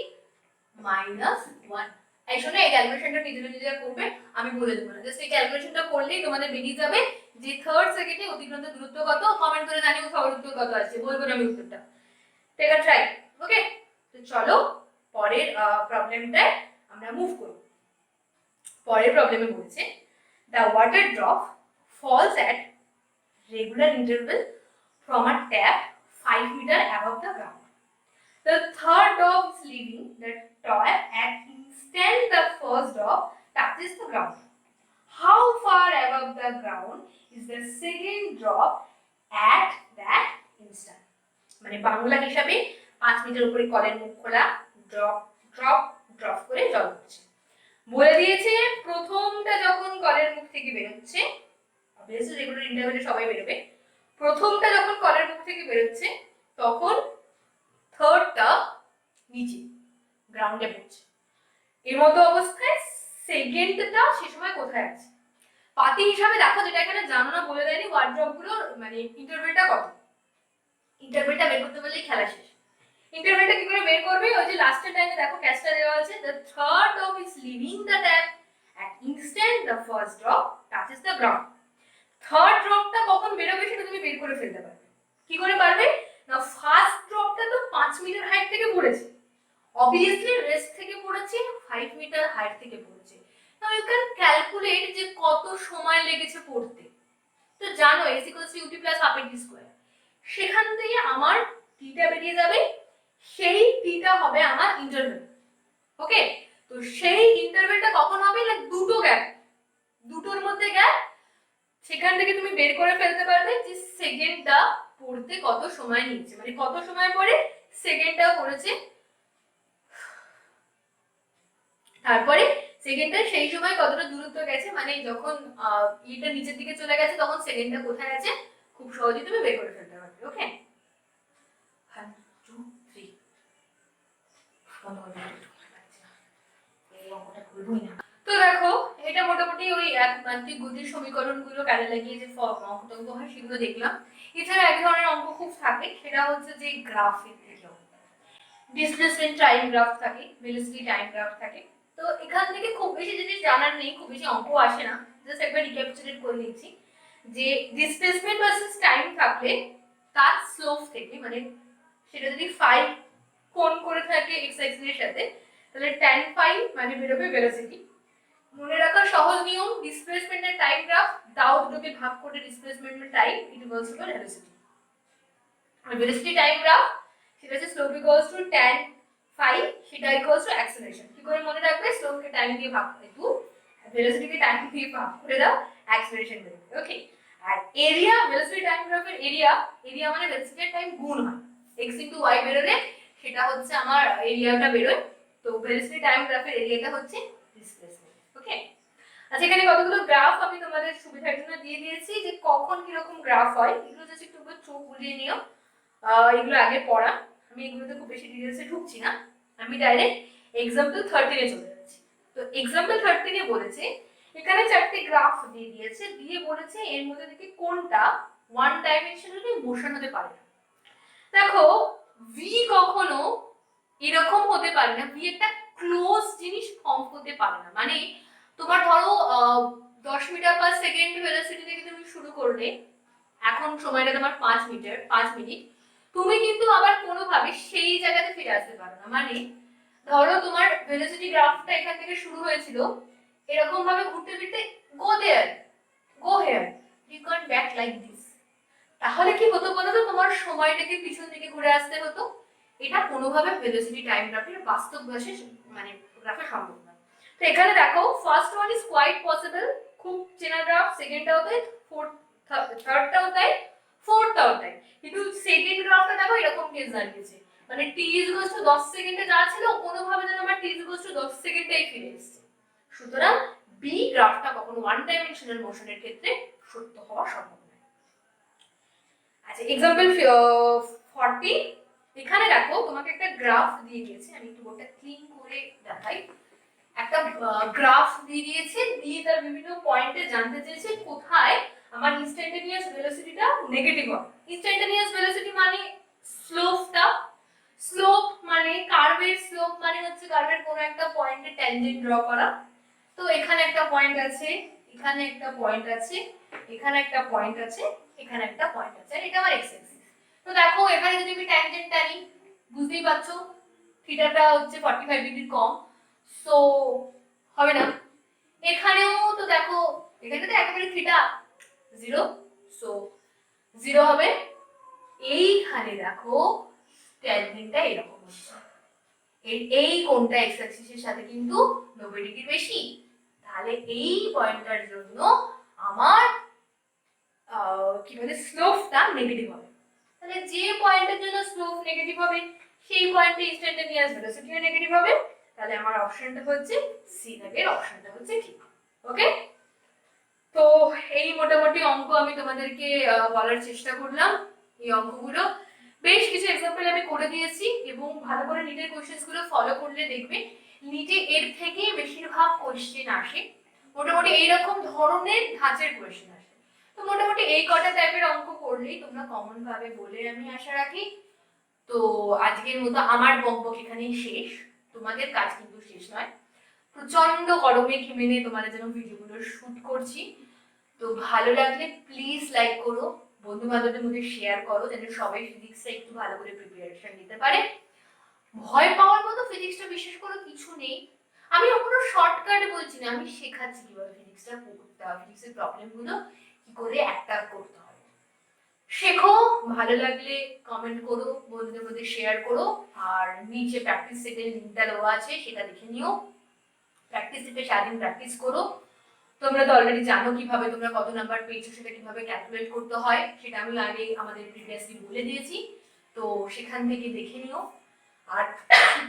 A: মাইনাস 1। এই শোনো, এই ক্যালকুলেশনটা নিজেরা করবে, আমি বলে দেবো না, জাস্ট এই ক্যালকুলেশনটা করলেই তোমাদের বেরিয়ে যাবে যে থার্ড সেকেন্ডে অতিক্রান্ত দূরত্ব কত। কমেন্ট করে জানিও সবার উত্তর কত আসছে, বলবো না আমি উত্তরটা, টেক আ ট্রাই। ওকে, তো চলো পরের প্রবলেমটায় আমরা মুভ করব। পরের প্রবলেমে বলছে the water drop falls at regular interval from a tap 5 meter above the ground. The third drop is leaving the tap at instant the first drop touches the ground. How far above the ground is the second drop at that instant? মানে বাংলা হিসাবে 5 metre উপরে কলের মুখ খোলা, drop drop drop করে জল পড়ছে। বলে দিয়েছে প্রথমটা যখন কলের মুখ থেকে বেরোচ্ছে, অবভিয়াসলি রেগুলার ইন্টারভ্যালে সবাই বেরোবে, প্রথমটা যখন কলের মুখ থেকে বেরোচ্ছে তখন থার্ডটা নিচে গ্রাউন্ডে পড়ছে। এর মতো অবস্থায় সেকেন্ডটা সে সময় কোথায় আছে? পাতি হিসাবে দেখো, যেটা এখানে জানো না বলে দেয়নি, ওয়ার্ড ড্রপ গুলো মানে ইন্টারভ্যালটা কত, ইন্টারভ্যালটা বের করতে বললেই খেলা শেষ। ইন্টারভ্যালটা কি করে বের করবে? ওই যে লাস্টের টাইমে দেখো ক্যাচটা দেওয়া আছে, the third drop is leaving the tap at instant the first drop touches the ground. Third ড্রপটা কখন বেরোবে সেটা তুমি বের করে ফেলতে পারবে। কি করে পারবে না, ফার্স্ট ড্রপটা তো 5 মিটার হাইট থেকে পড়েছে, অবভিয়াসলি রেস্ট থেকে পড়েছে 5 মিটার হাইট থেকে পড়েছে। নাও ইউ ক্যান ক্যালকুলেট যে কত সময় লেগেছে পড়তে। তো জানো s = ut + half at square, সেখান থেকে আমার টিটা বেরিয়ে যাবে, সেই টিটা হবে আমার ইন্টারভ্যাল। ওকে, তো সেই ইন্টারভ্যালটা কখন হবে না, দুটো গ্যাপ, দুটোর মধ্যে গ্যাপ, সেখান থেকে তুমি বের করে ফেলতে পারবে যে সেকেন্ডটা পড়তে কত সময় নিচ্ছে, মানে কত সময় পরে সেকেন্ডটা পড়েছে, তারপরে সেকেন্ডটা সেই সময় কতটা দূরত্ব গেছে, মানে যখন এটা নিচের দিকে চলে গেছে তখন সেকেন্ডটা কোথায় আছে, খুব সহজেই তুমি বের করে ফেলতে পারবে। ওকে, 1 2 3 এই অঙ্কটা করবই না। তো দেখো এটা মোটামুটি ওই একমাত্রিক গতির সমীকরণগুলো কাজে লাগিয়ে যে অঙ্কটঙ্ক হয় সেগুলো দেখলাম। এছাড়া এক ধরনের অঙ্ক খুব থাকে, সেটা হচ্ছে যে গ্রাফের থেকে ডিসপ্লেসমেন্ট টাইম গ্রাফ থাকে, ভেলোসিটি টাইম গ্রাফ থাকে। তো এখান থেকে খুব বেশি জিনিস জানার নেই, খুব বেশি অঙ্ক আসে না, জাস্ট একবার রিক্যাপিচুলেট করে নিচ্ছি যে ডিসপ্লেসমেন্ট ভার্সেস টাইম থাকলে তার স্লোপ থেকে, মানে সেটা যদি ফাই কোণ করে থাকে এক্স অ্যাক্সিসের সাথে, তাহলে tan ফাই মানে বেরোবে ভেলোসিটি। মনে রাখার সহজ নিয়ম, ডিসপ্লেসমেন্টের টাইম গ্রাফ দাও দুটোকে ভাগ করে ডিসপ্লেসমেন্টের টাইম ইকুয়ালস টু ভেলোসিটি। আর ভেলোসিটি টাইম গ্রাফ সেটা হচ্ছে slope equals to tan phi, সেটা ইকুয়ালস টু অ্যাক্সেলারেশন। কি করে মনে রাখবে, স্লোপকে টাইম দিয়ে ভাগ করে টু, ভেলোসিটিকে টাইম দিয়ে ভাগ করে দাও, অ্যাক্সেলারেশন বেরোবে। ওকে, আর এরিয়া, ভেলোসিটি টাইম গ্রাফের এরিয়া, এরিয়া মানে ভেলোসিটির টাইম গুণ হয়, x * y বেরোলে সেটা হচ্ছে আমার এরিয়াটা বেরোয়। তো ভেলোসিটি টাইম গ্রাফের এরিয়াটা হচ্ছে ডিসপ্লেসমেন্ট। ওকে, আচ্ছা এখানে কতগুলো গ্রাফ আমি তোমাদের সুবিধার জন্য দিয়ে দিয়েছি যে কখন কিরকম গ্রাফ হয়, এগুলো জাস্ট একটু চোখ বুলিয়ে নিও, এগুলো আগে পড়া, আমি এগুলোতে খুব বেশি ডিটেইলসে ঢুকছি না, আমি ডাইরেক্ট एग्जांपल 13 এ চলে যাচ্ছি। তো एग्जांपल 13 এ বলেছে এখানে চারটি গ্রাফ দিয়ে দিয়েছে, দিয়ে বলেছে এর মধ্যে থেকে কোনটা ওয়ান ডাইমেনশনালি মোশন হতে পারে না। দেখো ভি কখনো এরকম হতে পারে না, ভি একটা ক্লোজ জিনিস ফর্ম করতে পারে না, মানে তোমার ধরো 10 মিটার পার সেকেন্ড ভেলোসিটি থেকে তুমি শুরু করলে, এখন সময়টা তোমার 5 মিটার 5 মিনিট, তুমি কিন্তু আবার কোনোভাবে সেই জায়গাতে ফিরে আসতে পারো না। মানে ধরো তোমার ভেলোসিটি গ্রাফটা এখান থেকে শুরু হয়েছিল, এরকম ভাবে ঘুরতে ফিরতে go there go here, you can back like this, তাহলে কি হতো বলো তো, তোমার সময়টাকে পিছন দিকে ঘুরে আসতে হতো। এটা কোনোভাবে ভেলোসিটি টাইম গ্রাফের বাস্তব ভাষে মানে গ্রাফে সম্ভব না। তো এখানে দেখো first one is quite possible, খুব চেনা গ্রাফ, সেকেন্ডটাও তাই, থার্ডটাও তাই, ফোর্থটাও তাই, কিন্তু সেকেন্ড গ্রাফটা দেখো এরকম কেস দাঁড়িয়েছে, মানে t is equals to 10 সেকেন্ডে যা ছিল কোনোভাবে যেন আমার t is equals to 10 সেকেন্ডেই ফিরে এসেছে। সুতরাং b গ্রাফটা কখনো ওয়ান ডাইমেনশনাল মোশনের ক্ষেত্রে সত্য হওয়া সম্ভব নয়। আচ্ছা এক্সাম্পল 40, এখানে দেখো তোমাকে একটা গ্রাফ দিয়ে দিয়েছে, আমি একটু বোর্ডটা ক্লিন করে দেখাই। একটা গ্রাফ দিয়ে দিয়েছে, দিয়ে তার বিভিন্ন পয়েন্টে জানতে চেয়েছে কোথায় আমার ইনস্ট্যান্টেনিয়াস ভেলোসিটিটা নেগেটিভ হবে। ইনস্ট্যান্টেনিয়াস ভেলোসিটি মানে স্লোপটা, স্লোপ মানে কার্ভের স্লোপ মানে হচ্ছে কার্ভের কোনো একটা পয়েন্টে ট্যানজেন্ট ড্র করা। তো এখানে একটা পয়েন্ট আছে, এখানে একটা পয়েন্ট আছে, এখানে একটা পয়েন্ট আছে, এখানে একটা পয়েন্ট আছে, এটা আমার এক্স অ্যাক্সিস। তো দেখো এখানে যদি আমি ট্যানজেন্ট টানি, বুঝতেই পারছো থিটাটা হচ্ছে 45 ডিগ্রি কম, সো হবে না। এখানেও তো দেখো এখানে তো একেবারে থিটা 0, সো 0 হবে। এইখানে দেখো ট্যানজেন্টটা এরকম হচ্ছে, এই কোণটা এক্স অ্যাক্সিসের সাথে কিন্তু 90 ডিগ্রি বেশি, তাহলে এই পয়েন্টটার জন্য আমার কি বলে স্লোপটা নেগেটিভ হবে। তাহলে যে পয়েন্টের জন্য স্লোপ নেগেটিভ হবে সেই পয়েন্টে ইনস্ট্যান্টেনিয়াস ভেলোসিটিও নেগেটিভ হবে। তাহলে আমার অপশনটা হচ্ছে সি, এর অপশনটা হচ্ছে ঠিক। ওকে, তো এই মোটামুটি অঙ্ক আমি তোমাদেরকে বলার চেষ্টা করলাম। এই অঙ্কগুলো বেশ কিছু এক্সাম্পল আমি করে দিয়েছি এবং ভালো করে নিটের কোশ্চেন্স গুলো ফলো করলে দেখবে নিটে এর থেকেই বেশিরভাগ কোশ্চেন আসে, মোটামুটি এইরকম ধরনের ধাঁচের কোশ্চেন আসে। তো মোটামুটি এই কটা টাইপের অঙ্ক করলেই তোমরা কমন পাবে বলে আমি আশা রাখি। তো আজকের মতো আমার বকবক এখানেই শেষ, তোমাদের কাজ কিন্তু শেষ নয়। প্রচন্ড গরমে ঘেমে নিয়ে তোমাদের জন্য ভিডিওগুলো শুট করছি। তো ভালো লাগলে প্লিজ লাইক করো, বন্ধু বান্ধবদের মধ্যে শেয়ার করো, যেন সবাই ফিজিক্সটা একটু ভালো করে প্রিপারেশন নিতে পারে। ভয় পাওয়ার মতো ফিজিক্সটা বিশেষ করে কিছু নেই। আমি কোনো শর্টকাট বলছি না, আমি শেখাচ্ছি কিভাবে ফিজিক্সটা করতে হবে, ফিজিক্সের প্রবলেমগুলো কি করে একটা করতে হবে। শেখো, ভালো লাগলে কমেন্ট করো, বন্ধুদের মধ্যে শেয়ার করো, আর নিচে প্র্যাকটিস সেটের লিঙ্কটা দেওয়া আছে সেটা দেখে নিও। প্র্যাকটিস সেটে সারাদিন প্র্যাকটিস করো। তোমরা তো অলরেডি জানো কিভাবে তোমরা কত নাম্বার পেয়েছো সেটা কিভাবে ক্যালকুলেট করতে হয়, সেটা আমি আগে আমাদের প্রিভিয়াসলি বলে দিয়েছি, তো সেখান থেকে দেখে নিও। আর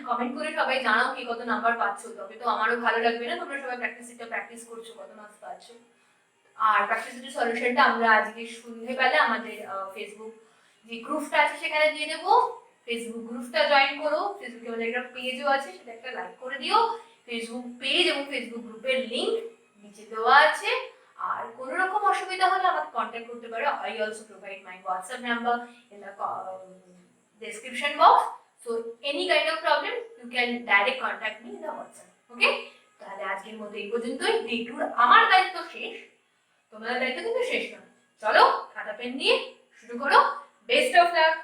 A: কমেন্ট করে সবাই জানাও কি কত নাম্বার পাচ্ছো, তবে তো আমারও ভালো লাগবে না তোমরা সবাই প্র্যাকটিস করছো কত মার্কস পাচ্ছো। আর প্র্যাকটিস সেটের সলিউশনটা আমরা আজকে সন্ধ্যেবেলা আমাদের ফেসবুক যে গ্রুপটা আছে সেখানে দিয়ে দেবো। ফেসবুক গ্রুপটা জয়েন করো, ফেসবুকে আমাদের একটা পেজও আছে সেটা একটা লাইক করে দিও। ফেসবুক পেজ এবং ফেসবুক গ্রুপের লিংক নিচে দেওয়া আছে। আর কোনো রকম অসুবিধা হলে আমাকে কন্ট্যাক্ট করতে পারো। I also provide my WhatsApp number in the description box, so any kind of problem you can direct contact me in the WhatsApp. Okay, তাহলে আজকের মতো এই পর্যন্তই। ডে 2 আমার দায়িত্ব শেষ, তোমাদের দায়িত্ব কিন্তু শেষ নয়। চলো খাতা পেন নিয়ে শুরু করো। Best of luck.